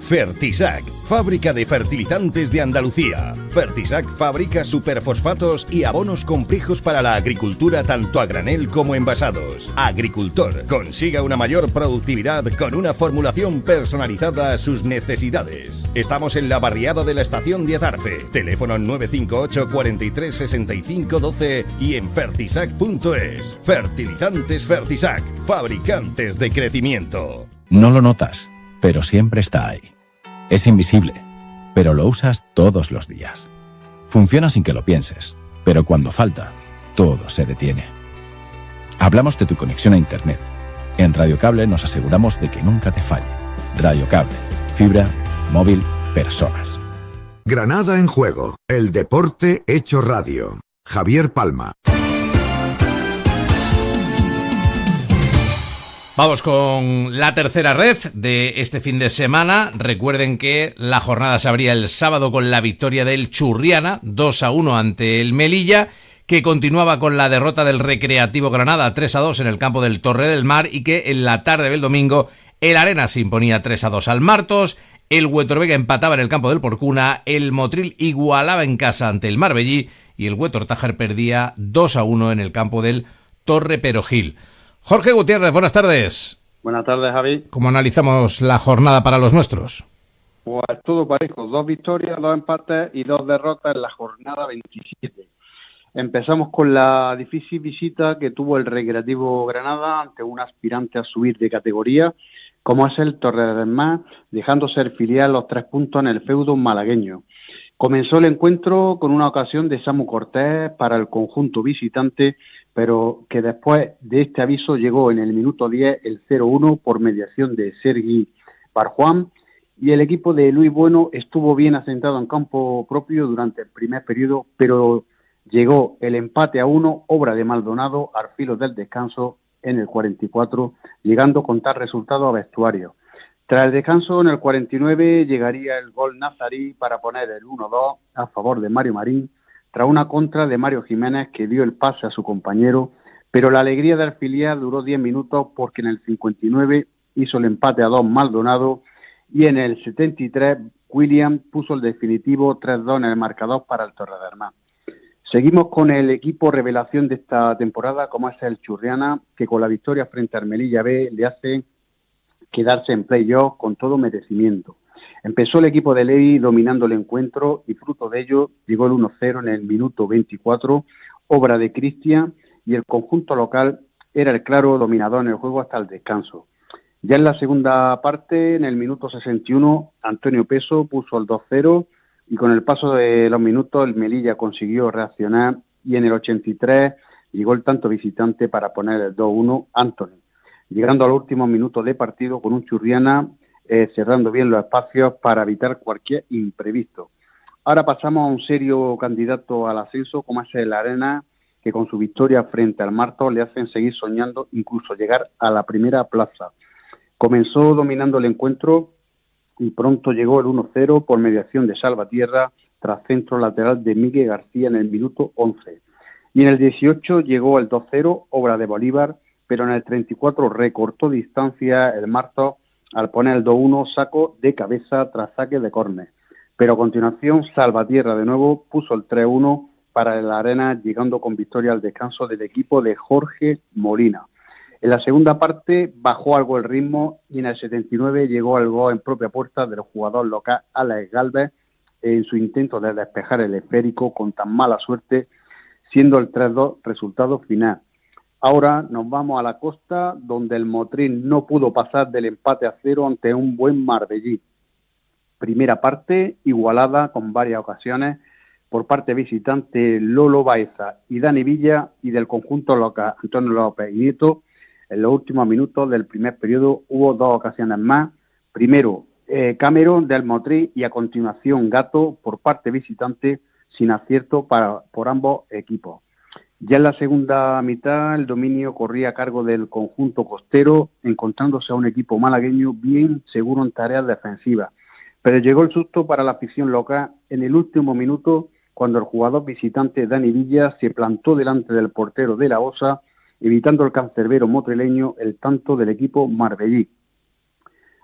Fertisac, fábrica de fertilizantes de Andalucía. Fertisac fabrica superfosfatos y abonos complejos para la agricultura tanto a granel como envasados. Agricultor, consiga una mayor productividad con una formulación personalizada a sus necesidades. Estamos en la barriada de la estación de Atarfe. Teléfono 958 43 65 12 y en fertisac.es. Fertilizantes Fertisac, fabricantes de crecimiento. No lo notas, pero siempre está ahí. Es invisible, pero lo usas todos los días. Funciona sin que lo pienses, pero cuando falta, todo se detiene. Hablamos de tu conexión a Internet. En Radiocable nos aseguramos de que nunca te falle. Radiocable, fibra, móvil, personas. Granada en juego, el deporte hecho radio. Javier Palma. Vamos con la tercera red de este fin de semana. Recuerden que la jornada se abría el sábado con la victoria del Churriana, 2-1 ante el Melilla, que continuaba con la derrota del Recreativo Granada, 3-2 en el campo del Torre del Mar, y que en la tarde del domingo el Arena se imponía 3-2 al Martos, el Huétor Vega empataba en el campo del Porcuna, el Motril igualaba en casa ante el Marbellí y el Huétor Tájar perdía 2-1 en el campo del Torre Perogil. Jorge Gutiérrez, buenas tardes. Buenas tardes, Javi. ¿Cómo analizamos la jornada para los nuestros? Pues todo parejo, 2 victorias, 2 empates y 2 derrotas en la jornada 27. Empezamos con la difícil visita que tuvo el Recreativo Granada ante un aspirante a subir de categoría, como es el Torre del Mar, dejando ser filial los 3 puntos en el feudo malagueño. Comenzó el encuentro con una ocasión de Samu Cortés para el conjunto visitante, pero que después de este aviso llegó en el minuto 10 el 0-1 por mediación de Sergi Barjuan, y el equipo de Luis Bueno estuvo bien asentado en campo propio durante el primer periodo, pero llegó el empate a 1, obra de Maldonado, al filo del descanso en el 44, llegando con tal resultado a vestuario. Tras el descanso, en el 49, llegaría el gol nazarí para poner el 1-2 a favor de Mario Marín, tras una contra de Mario Jiménez que dio el pase a su compañero, pero la alegría del filial duró 10 minutos porque en el 59 hizo el empate a 2 Maldonado y en el 73 William puso el definitivo 3-2 en el marcador para el Torre del Mar. Seguimos con el equipo revelación de esta temporada, como es el Churriana, que con la victoria frente al Melilla B le hace quedarse en playoff con todo merecimiento. Empezó el equipo de Levi dominando el encuentro y fruto de ello llegó el 1-0 en el minuto 24, obra de Cristian, y el conjunto local era el claro dominador en el juego hasta el descanso. Ya en la segunda parte, en el minuto 61, Antonio Peso puso el 2-0 y con el paso de los minutos el Melilla consiguió reaccionar y en el 83 llegó el tanto visitante para poner el 2-1 Anthony, llegando a los últimos minutos de partido con un Churriana cerrando bien los espacios para evitar cualquier imprevisto. Ahora pasamos a un serio candidato al ascenso, como es el Arena, que con su victoria frente al Martos le hacen seguir soñando incluso llegar a la primera plaza. Comenzó dominando el encuentro y pronto llegó el 1-0 por mediación de Salvatierra tras centro lateral de Miguel García en el minuto 11. Y en el 18 llegó el 2-0, obra de Bolívar, pero en el 34 recortó distancia el Martos al poner el 2-1 saco de cabeza tras saque de córner. pero a continuación Salvatierra de nuevo puso el 3-1 para la Arena, llegando con victoria al descanso del equipo de Jorge Molina. En la segunda parte bajó algo el ritmo y en el 79 llegó al gol en propia puerta del jugador local Alex Galvez en su intento de despejar el esférico con tan mala suerte, siendo el 3-2 resultado final. Ahora nos vamos a la costa, donde el Motril no pudo pasar del empate a 0 ante un buen Marbellí. Primera parte igualada con varias ocasiones por parte visitante Lolo Baeza y Dani Villa, y del conjunto local Antonio López y Nieto. En los últimos minutos del primer periodo hubo dos ocasiones más. Primero Cameron del Motril y a continuación Gato por parte visitante, sin acierto por ambos equipos. Ya en la segunda mitad el dominio corría a cargo del conjunto costero, encontrándose a un equipo malagueño bien seguro en tareas defensivas. Pero llegó el susto para la afición local en el último minuto, cuando el jugador visitante Dani Villa se plantó delante del portero de la Osa, evitando el cancerbero motrileño el tanto del equipo marbellí.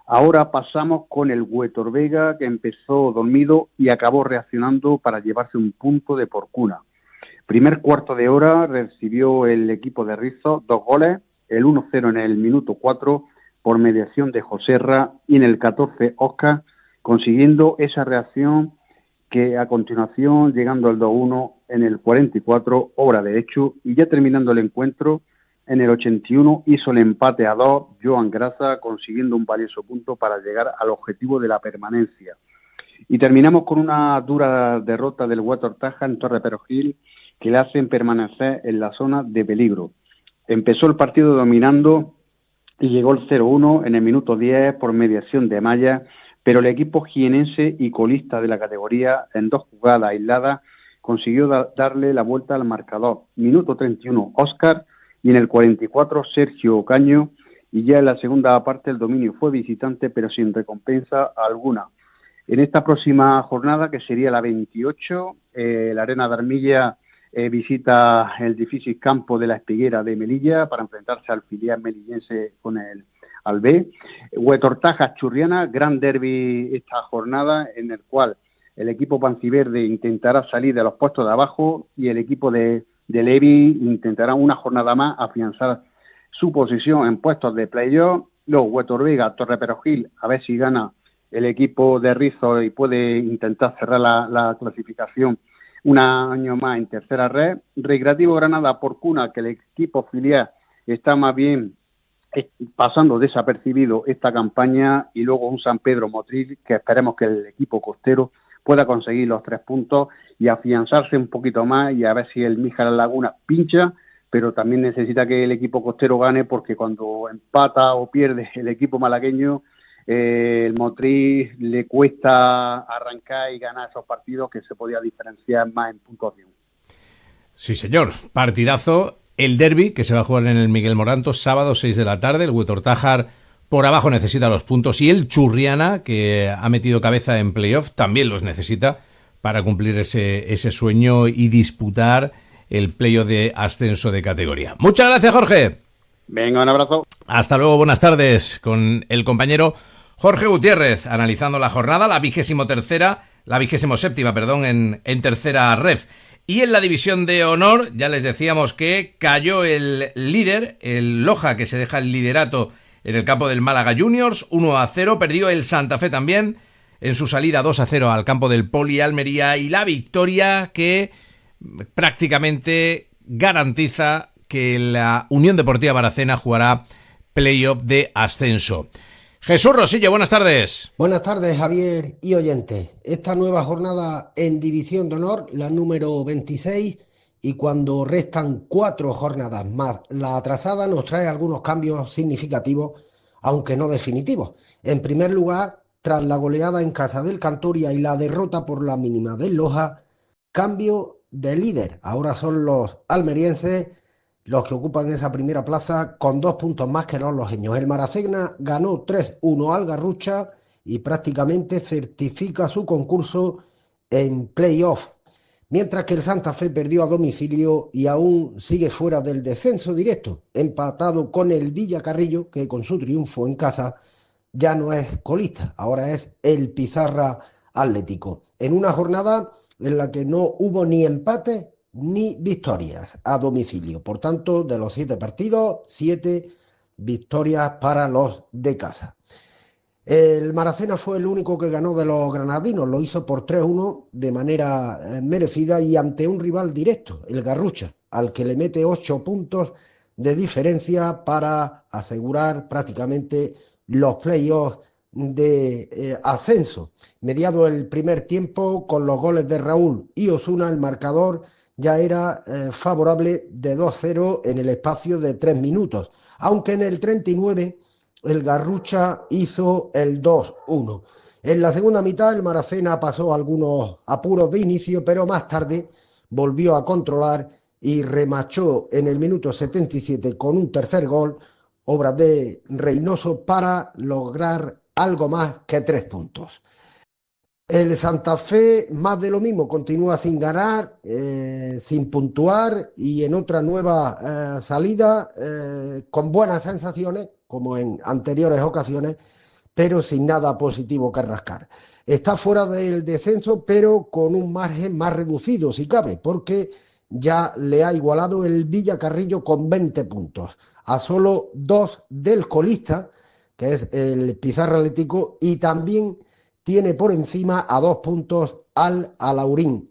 Ahora pasamos con el Huetor Vega, que empezó dormido y acabó reaccionando para llevarse un punto de por cuna. Primer cuarto de hora recibió el equipo de Rizo 2 goles, el 1-0 en el minuto 4 por mediación de Joserra y en el 14 Oscar, consiguiendo esa reacción que a continuación, llegando al 2-1 en el 44, obra de hecho, y ya terminando el encuentro, en el 81 hizo el empate a 2 Joan Grasa, consiguiendo un valioso punto para llegar al objetivo de la permanencia. Y terminamos con una dura derrota del Huetor Taja en Torre Perojil, que le hacen permanecer en la zona de peligro. Empezó el partido dominando y llegó el 0-1 en el minuto 10 por mediación de Maya, pero el equipo jienense y colista de la categoría, en 2 jugadas aisladas, consiguió darle la vuelta al marcador. Minuto 31 Óscar y en el 44 Sergio Ocaño, y ya en la segunda parte el dominio fue visitante, pero sin recompensa alguna. En esta próxima jornada, que sería la 28, la Arena de Armilla visita el difícil campo de la Espiguera de Melilla para enfrentarse al filial melillense con el Albé. Huetor Taja Churriana, gran derbi esta jornada, en el cual el equipo panciverde intentará salir de los puestos de abajo y el equipo de Levi intentará una jornada más afianzar su posición en puestos de playoff. Luego Huetor Vega, Torre Perojil, a ver si gana el equipo de Rizo y puede intentar cerrar la clasificación un año más en tercera red. Recreativo Granada por cuna, que el equipo filial está más bien pasando desapercibido esta campaña, y luego un San Pedro Motril, que esperemos que el equipo costero pueda conseguir los 3 puntos y afianzarse un poquito más, y a ver si el Míjar Laguna pincha, pero también necesita que el equipo costero gane, porque cuando empata o pierde el equipo malagueño, el Motril le cuesta arrancar y ganar esos partidos que se podía diferenciar más en puntuación. Sí, señor. Partidazo. El derbi, que se va a jugar en el Miguel Moranto, sábado 6 de la tarde. El Huetor Tajar por abajo necesita los puntos, y el Churriana, que ha metido cabeza en playoff, también los necesita para cumplir ese sueño y disputar el playoff de ascenso de categoría. Muchas gracias, Jorge. Venga, un abrazo. Hasta luego, buenas tardes, con el compañero Jorge Gutiérrez, analizando la jornada, la 27ª, perdón, en tercera ref. Y en la división de honor, ya les decíamos que cayó el líder, el Loja, que se deja el liderato en el campo del Málaga Juniors, 1-0, perdió el Santa Fe también en su salida 2-0 al campo del Poli Almería, y la victoria que prácticamente garantiza que la Unión Deportiva Baracena jugará playoff de ascenso. Jesús Rosillo, buenas tardes. Buenas tardes, Javier y oyentes. Esta nueva jornada en División de Honor, la número 26, y cuando restan 4 jornadas más la atrasada, nos trae algunos cambios significativos, aunque no definitivos. En primer lugar, tras la goleada en casa del Cantoria y la derrota por la mínima del Loja, cambio de líder. Ahora son los almerienses los que ocupan esa primera plaza con 2 puntos más que los lojeños. El Maracena ganó 3-1 al Garrucha y prácticamente certifica su concurso en playoff, mientras que el Santa Fe perdió a domicilio y aún sigue fuera del descenso directo, empatado con el Villacarrillo, que con su triunfo en casa ya no es colista, ahora es el Pizarra Atlético, en una jornada en la que no hubo ni empates ni victorias a domicilio. Por tanto, de los 7 partidos, 7 victorias para los de casa. El Maracena fue el único que ganó de los granadinos, lo hizo por 3-1 de manera merecida y ante un rival directo, el Garrucha, al que le mete 8 puntos de diferencia para asegurar prácticamente los playoffs de ascenso. Mediado el primer tiempo, con los goles de Raúl y Osuna, el marcador ya era favorable de 2-0 en el espacio de 3 minutos, aunque en el 39 el Garrucha hizo el 2-1. En la segunda mitad el Maracena pasó algunos apuros de inicio, pero más tarde volvió a controlar y remachó en el minuto 77 con un tercer gol, obra de Reynoso, para lograr algo más que 3 puntos. El Santa Fe, más de lo mismo, continúa sin ganar, sin puntuar y en otra nueva salida, con buenas sensaciones, como en anteriores ocasiones, pero sin nada positivo que rascar. Está fuera del descenso, pero con un margen más reducido, si cabe, porque ya le ha igualado el Villacarrillo con 20 puntos, a solo 2 del colista, que es el Pizarra Atlético, y también tiene por encima a 2 puntos al Alaurín.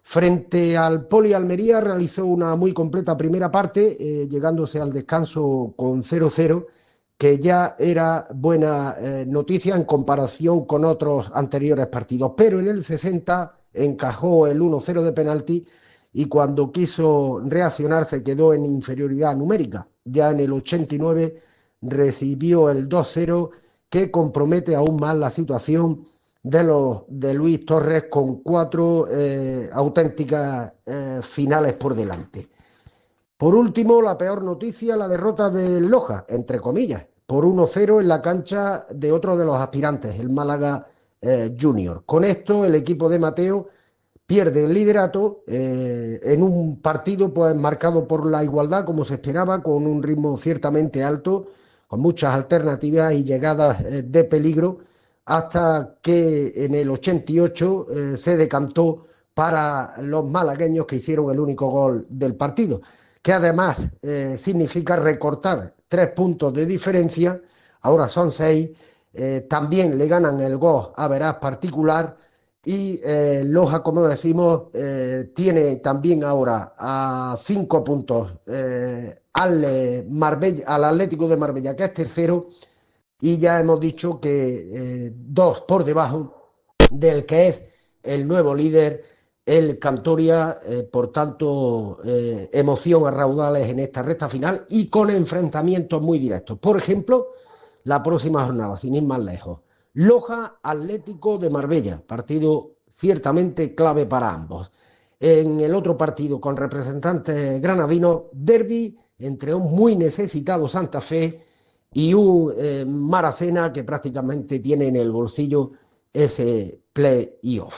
Frente al Poli Almería realizó una muy completa primera parte, llegándose al descanso con 0-0, que ya era buena noticia en comparación con otros anteriores partidos. Pero en el 60 encajó el 1-0 de penalti y cuando quiso reaccionar se quedó en inferioridad numérica. Ya en el 89 recibió el 2-0 que compromete aún más la situación de Luis Torres con 4 auténticas finales por delante. Por último, la peor noticia, la derrota del Loja, entre comillas, por 1-0 en la cancha de otro de los aspirantes, el Málaga Junior. Con esto, el equipo de Mateo pierde el liderato en un partido pues marcado por la igualdad, como se esperaba, con un ritmo ciertamente alto, con muchas alternativas y llegadas de peligro, hasta que en el 88 se decantó para los malagueños, que hicieron el único gol del partido, que además significa recortar 3 puntos de diferencia, ahora son 6, también le ganan el gol a veraz particular y Loja, como decimos, tiene también ahora a 5 puntos al Atlético de Marbella, que es tercero, y ya hemos dicho que 2 por debajo del que es el nuevo líder, el Cantoria. Por tanto, emoción a raudales en esta recta final y con enfrentamientos muy directos. Por ejemplo, la próxima jornada, sin ir más lejos, Loja Atlético de Marbella, partido ciertamente clave para ambos. En el otro partido, con representantes granadinos, derbi entre un muy necesitado Santa Fe y un Maracena que prácticamente tiene en el bolsillo ese play-off.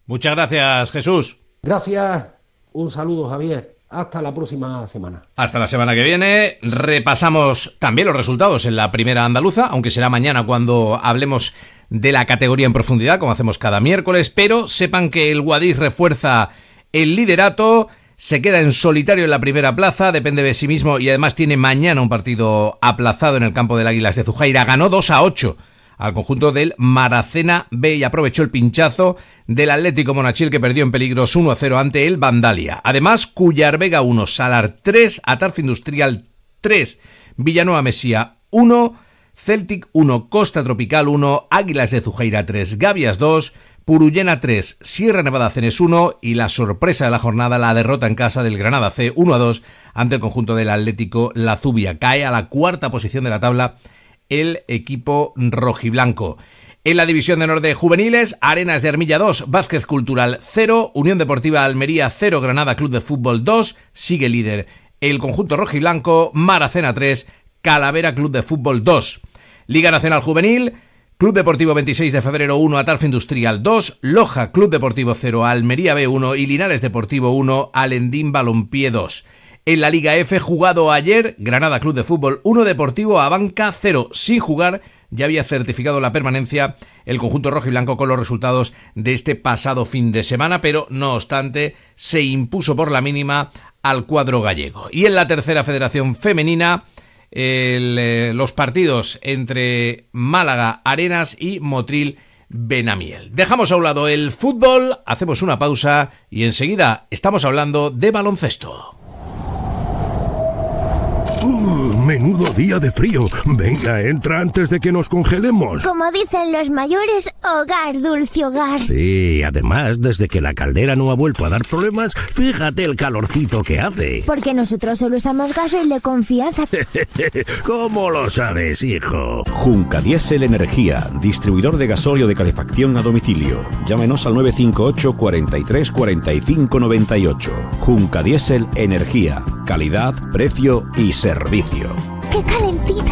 Muchas gracias, Jesús. Gracias, un saludo, Javier. Hasta la próxima semana. Hasta la semana que viene. Repasamos también los resultados en la primera andaluza, aunque será mañana cuando hablemos de la categoría en profundidad, como hacemos cada miércoles, pero sepan que el Guadix refuerza el liderato, se queda en solitario en la primera plaza, depende de sí mismo y además tiene mañana un partido aplazado en el campo del Águilas de Zujaira. Ganó 2-8 al conjunto del Maracena B y aprovechó el pinchazo del Atlético Monachil, que perdió en peligros 1-0 ante el Vandalia. Además, Cuyar Vega 1, Salar 3, Atarfe Industrial 3, Villanueva Mesía 1, Celtic 1, Costa Tropical 1, Águilas de Zujaira 3, Gavias 2, Purullena 3, Sierra Nevada Cenes 1 y la sorpresa de la jornada, la derrota en casa del Granada C 1-2 ante el conjunto del Atlético La Zubia. Cae a la 4ª posición de la tabla el equipo rojiblanco. En la división de honor de juveniles, Arenas de Armilla 2, Vázquez Cultural 0, Unión Deportiva Almería 0, Granada Club de Fútbol 2, sigue líder el conjunto rojiblanco, Maracena 3, Calavera Club de Fútbol 2. Liga Nacional Juvenil, Club Deportivo 26 de Febrero 1, Atarfe Industrial 2, Loja Club Deportivo 0, Almería B 1 y Linares Deportivo 1, Alendín Balompié 2. En la Liga F, jugado ayer, Granada Club de Fútbol 1, Deportivo Abanca 0. Sin jugar, ya había certificado la permanencia el conjunto rojiblanco con los resultados de este pasado fin de semana, pero no obstante se impuso por la mínima al cuadro gallego. Y en la tercera federación femenina, los partidos entre Málaga Arenas y Motril Benamiel. Dejamos a un lado el fútbol, hacemos una pausa y enseguida estamos hablando de baloncesto. Menudo día de frío. Venga, entra antes de que nos congelemos. Como dicen los mayores, hogar, dulce hogar. Sí, además, desde que la caldera no ha vuelto a dar problemas, fíjate el calorcito que hace. Porque nosotros solo usamos gasoil de confianza. ¿Cómo lo sabes, hijo? Junca Diesel Energía, distribuidor de gasóleo de calefacción a domicilio. Llámenos al 958 43 45 98. Junca Diesel Energía. Calidad, precio y servicio. ¡Qué calentito!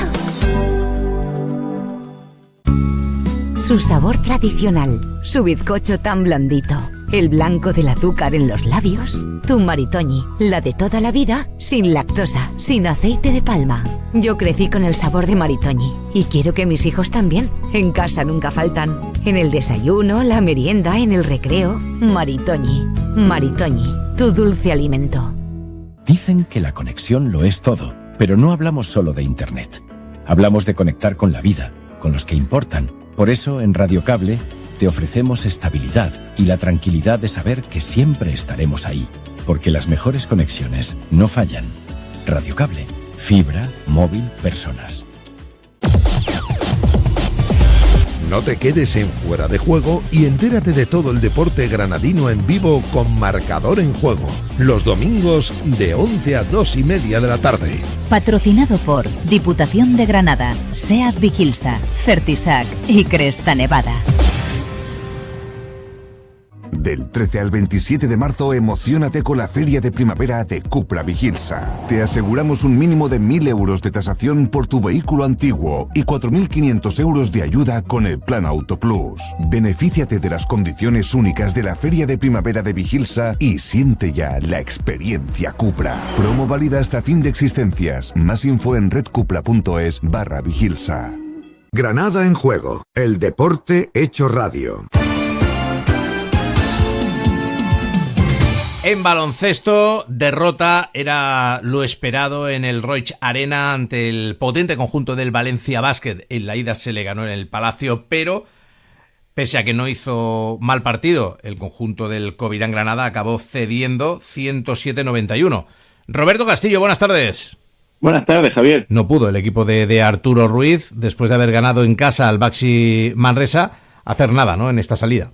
Su sabor tradicional, su bizcocho tan blandito, el blanco del azúcar en los labios, tu Maritoñi, la de toda la vida, sin lactosa, sin aceite de palma. Yo crecí con el sabor de Maritoñi y quiero que mis hijos también. En casa nunca faltan. En el desayuno, la merienda, en el recreo. Maritoñi, Maritoñi, tu dulce alimento. Dicen que la conexión lo es todo, pero no hablamos solo de Internet. Hablamos de conectar con la vida, con los que importan. Por eso, en Radio Cable, te ofrecemos estabilidad y la tranquilidad de saber que siempre estaremos ahí, porque las mejores conexiones no fallan. Radio Cable, fibra, móvil, personas. No te quedes en Fuera de Juego y entérate de todo el deporte granadino en vivo con Marcador en Juego. Los domingos de 11 a 2 y media de la tarde. Patrocinado por Diputación de Granada, SEAT Vigilsa, Fertisac y Cresta Nevada. Del 13 al 27 de marzo, emociónate con la feria de primavera de Cupra Vigilsa. Te aseguramos un mínimo de 1.000 euros de tasación por tu vehículo antiguo y 4.500 euros de ayuda con el Plan Auto Plus. Benefíciate de las condiciones únicas de la feria de primavera de Vigilsa y siente ya la experiencia Cupra. Promo válida hasta fin de existencias. Más info en redcupra.es/Vigilsa. Granada en Juego, el deporte hecho radio. En baloncesto, derrota era lo esperado en el Roig Arena ante el potente conjunto del Valencia Basket. En la ida se le ganó en el Palacio, pero pese a que no hizo mal partido, el conjunto del Covirán Granada acabó cediendo 107-91. Roberto Castillo, buenas tardes. Buenas tardes, Javier. No pudo el equipo de Arturo Ruiz, después de haber ganado en casa al Baxi Manresa, hacer nada, ¿no?, en esta salida.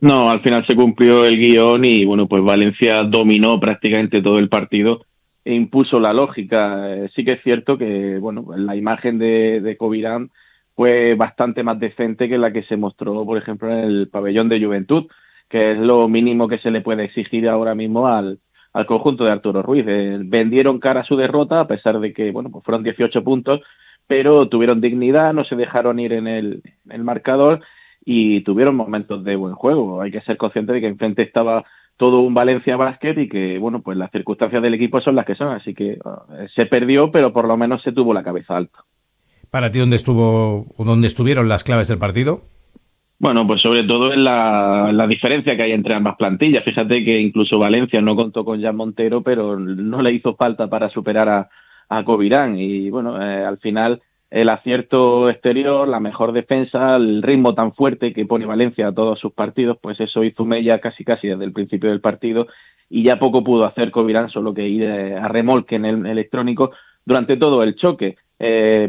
No, al final se cumplió el guión y bueno, pues Valencia dominó prácticamente todo el partido e impuso la lógica. Sí que es cierto que bueno, la imagen de Covirán fue bastante más decente que la que se mostró, por ejemplo, en el pabellón de Juventud, que es lo mínimo que se le puede exigir ahora mismo al conjunto de Arturo Ruiz. Vendieron cara a su derrota, a pesar de que bueno, pues fueron 18 puntos, pero tuvieron dignidad, no se dejaron ir en el marcador y tuvieron momentos de buen juego. Hay que ser consciente de que enfrente estaba todo un Valencia Basket y que, bueno, pues las circunstancias del equipo son las que son, así que se perdió, pero por lo menos se tuvo la cabeza alta. ¿Para ti dónde estuvieron las claves del partido? Bueno, pues sobre todo en la diferencia que hay entre ambas plantillas. Fíjate que incluso Valencia no contó con Jan Montero, pero no le hizo falta para superar a Covirán y, bueno, al final el acierto exterior, la mejor defensa, el ritmo tan fuerte que pone Valencia a todos sus partidos, pues eso hizo mella casi desde el principio del partido y ya poco pudo hacer Covirán, solo que ir a remolque en el electrónico durante todo el choque.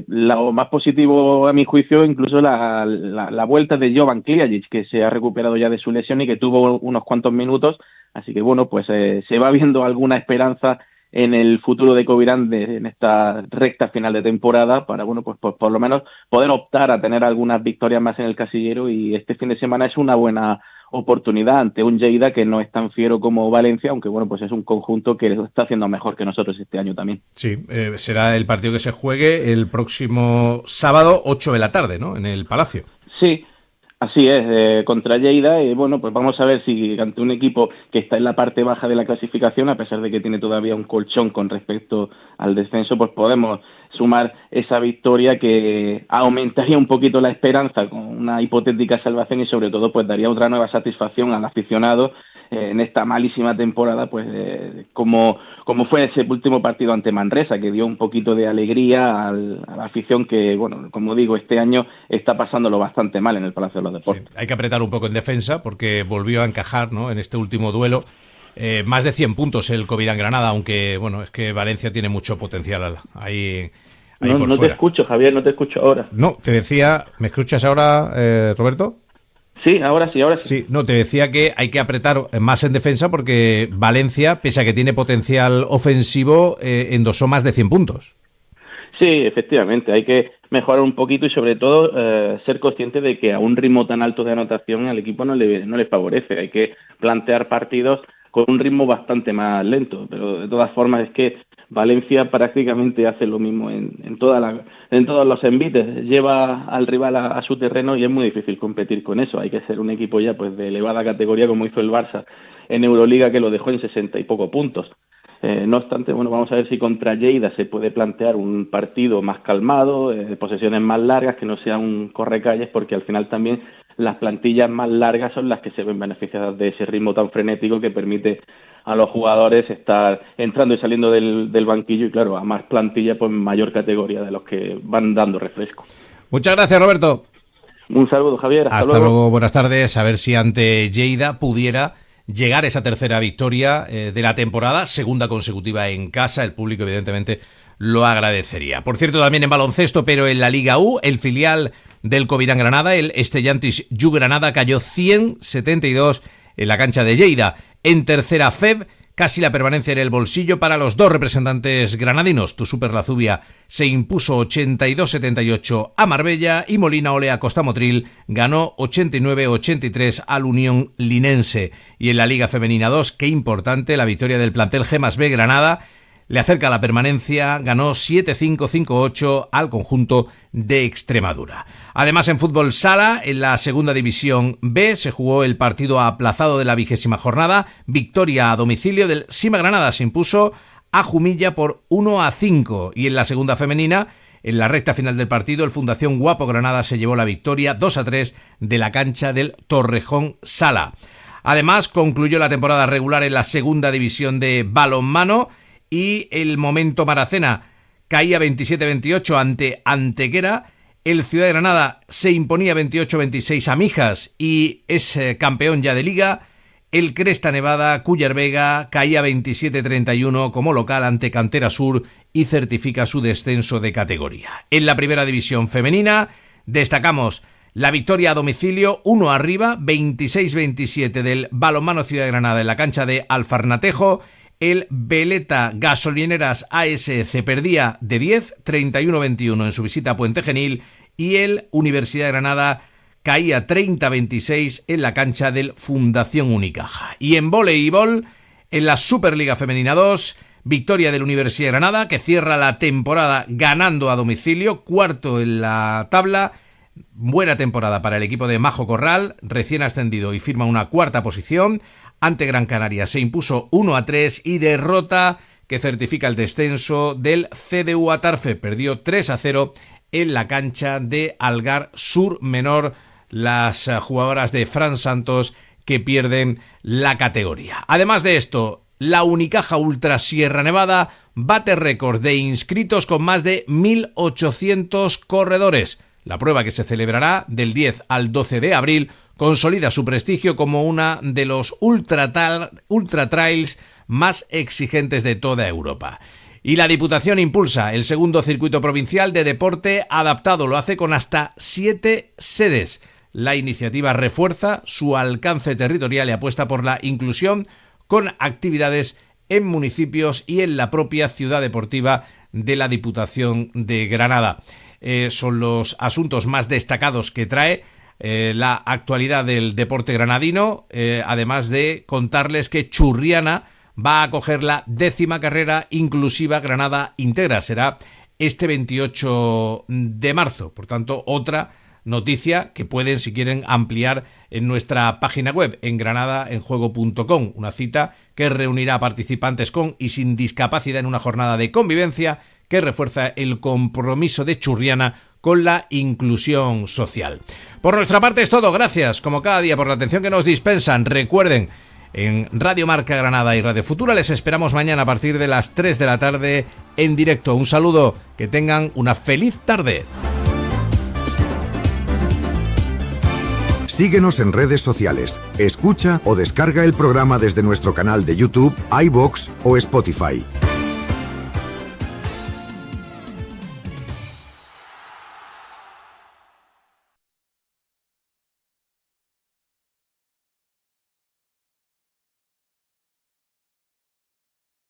Lo más positivo a mi juicio, incluso la vuelta de Jovan Kliajic, que se ha recuperado ya de su lesión y que tuvo unos cuantos minutos, así que bueno, pues se va viendo alguna esperanza en el futuro de Covirán en esta recta final de temporada para, bueno, pues por lo menos poder optar a tener algunas victorias más en el casillero y este fin de semana es una buena oportunidad ante un Lleida que no es tan fiero como Valencia, aunque bueno, pues es un conjunto que lo está haciendo mejor que nosotros este año también. Sí, será el partido que se juegue el próximo sábado 8 de la tarde, ¿no?, en el Palacio. Sí, Así es, contra Lleida, y bueno, pues vamos a ver si ante un equipo que está en la parte baja de la clasificación, a pesar de que tiene todavía un colchón con respecto al descenso, pues podemos sumar esa victoria que aumentaría un poquito la esperanza con una hipotética salvación y sobre todo pues daría otra nueva satisfacción al aficionado en esta malísima temporada, pues como fue ese último partido ante Manresa, que dio un poquito de alegría a la afición que, bueno, como digo, este año está pasándolo bastante mal en el Palacio de los Deportes. Sí, hay que apretar un poco en defensa porque volvió a encajar, ¿no?, en este último duelo. Más de 100 puntos el Covirán Granada, aunque, bueno, es que Valencia tiene mucho potencial ahí no, por no fuera. Te escucho, Javier, no te escucho ahora. No, te decía, ¿me escuchas ahora, Roberto? Sí, ahora sí. Sí, no, te decía que hay que apretar más en defensa porque Valencia, pese a que tiene potencial ofensivo, endosó más de 100 puntos. Sí, efectivamente, hay que mejorar un poquito y sobre todo ser consciente de que a un ritmo tan alto de anotación al equipo no le favorece. Hay que plantear partidos con un ritmo bastante más lento, pero de todas formas es que Valencia prácticamente hace lo mismo en todos los envites, lleva al rival a su terreno y es muy difícil competir con eso. Hay que ser un equipo ya pues de elevada categoría como hizo el Barça en Euroliga, que lo dejó en 60 y poco puntos. No obstante, bueno, vamos a ver si contra Lleida se puede plantear un partido más calmado, posesiones más largas, que no sea un correcalles, porque al final también las plantillas más largas son las que se ven beneficiadas de ese ritmo tan frenético que permite a los jugadores estar entrando y saliendo del banquillo y, claro, a más plantilla, pues mayor categoría de los que van dando refresco. Muchas gracias, Roberto. Un saludo, Javier. Hasta luego, buenas tardes. A ver si ante Lleida pudiera llegar esa tercera victoria de la temporada, segunda consecutiva en casa. El público, evidentemente, lo agradecería. Por cierto, también en baloncesto, pero en la Liga U, el filial del Covirán Granada, el Estellantis Ju Granada, cayó 172 en la cancha de Lleida. En tercera FEB, casi la permanencia en el bolsillo para los dos representantes granadinos. Tu Super Lazubia se impuso 82-78 a Marbella y Molina Olea Costa Motril ganó 89-83 al Unión Linense. Y en la Liga Femenina 2, qué importante la victoria del plantel G+B Granada. Le acerca la permanencia, ganó 7-5-5-8 al conjunto de Extremadura. Además, en fútbol sala, en la segunda división B, se jugó el partido aplazado de la 20ª jornada. Victoria a domicilio del Sima Granada, se impuso a Jumilla por 1-5. Y en la segunda femenina, en la recta final del partido, el Fundación Guapo Granada se llevó la victoria 2-3 de la cancha del Torrejón Sala. Además, concluyó la temporada regular en la segunda división de balonmano. Y el Momento Maracena caía 27-28 ante Antequera. El Ciudad de Granada se imponía 28-26 a Mijas y es campeón ya de Liga. El Cresta Nevada Cúllar Vega caía 27-31 como local ante Cantera Sur y certifica su descenso de categoría. En la primera división femenina destacamos la victoria a domicilio 1 arriba, 26-27 del Balonmano Ciudad de Granada en la cancha de Alfarnatejo. El Veleta Gasolineras ASC perdía de 10, 31-21 en su visita a Puente Genil y el Universidad de Granada caía 30-26 en la cancha del Fundación Unicaja. Y en voleibol, en la Superliga Femenina 2, victoria del Universidad de Granada, que cierra la temporada ganando a domicilio, cuarto en la tabla. Buena temporada para el equipo de Majo Corral, recién ascendido y firma una cuarta posición. Ante Gran Canaria se impuso 1-3 y derrota que certifica el descenso del CDU Atarfe. Perdió 3-0 en la cancha de Algar Sur Menor, las jugadoras de Fran Santos que pierden la categoría. Además de esto, la Unicaja Ultra Sierra Nevada bate récord de inscritos con más de 1.800 corredores. La prueba, que se celebrará del 10 al 12 de abril, consolida su prestigio como una de los ultra trails más exigentes de toda Europa. Y la Diputación impulsa el segundo circuito provincial de deporte adaptado. Lo hace con hasta 7 sedes. La iniciativa refuerza su alcance territorial y apuesta por la inclusión con actividades en municipios y en la propia ciudad deportiva de la Diputación de Granada. Son los asuntos más destacados que trae la actualidad del deporte granadino, además de contarles que Churriana va a acoger la 10ª carrera inclusiva Granada Integra. Será este 28 de marzo, por tanto, otra noticia que pueden, si quieren, ampliar en nuestra página web, en granadaenjuego.com, una cita que reunirá a participantes con y sin discapacidad en una jornada de convivencia que refuerza el compromiso de Churriana con la inclusión social. Por nuestra parte es todo, gracias como cada día por la atención que nos dispensan. Recuerden, en Radio Marca Granada y Radio Futura les esperamos mañana a partir de las 3 de la tarde en directo. Un saludo, que tengan una feliz tarde. Síguenos en redes sociales, escucha o descarga el programa desde nuestro canal de YouTube, iVoox o Spotify.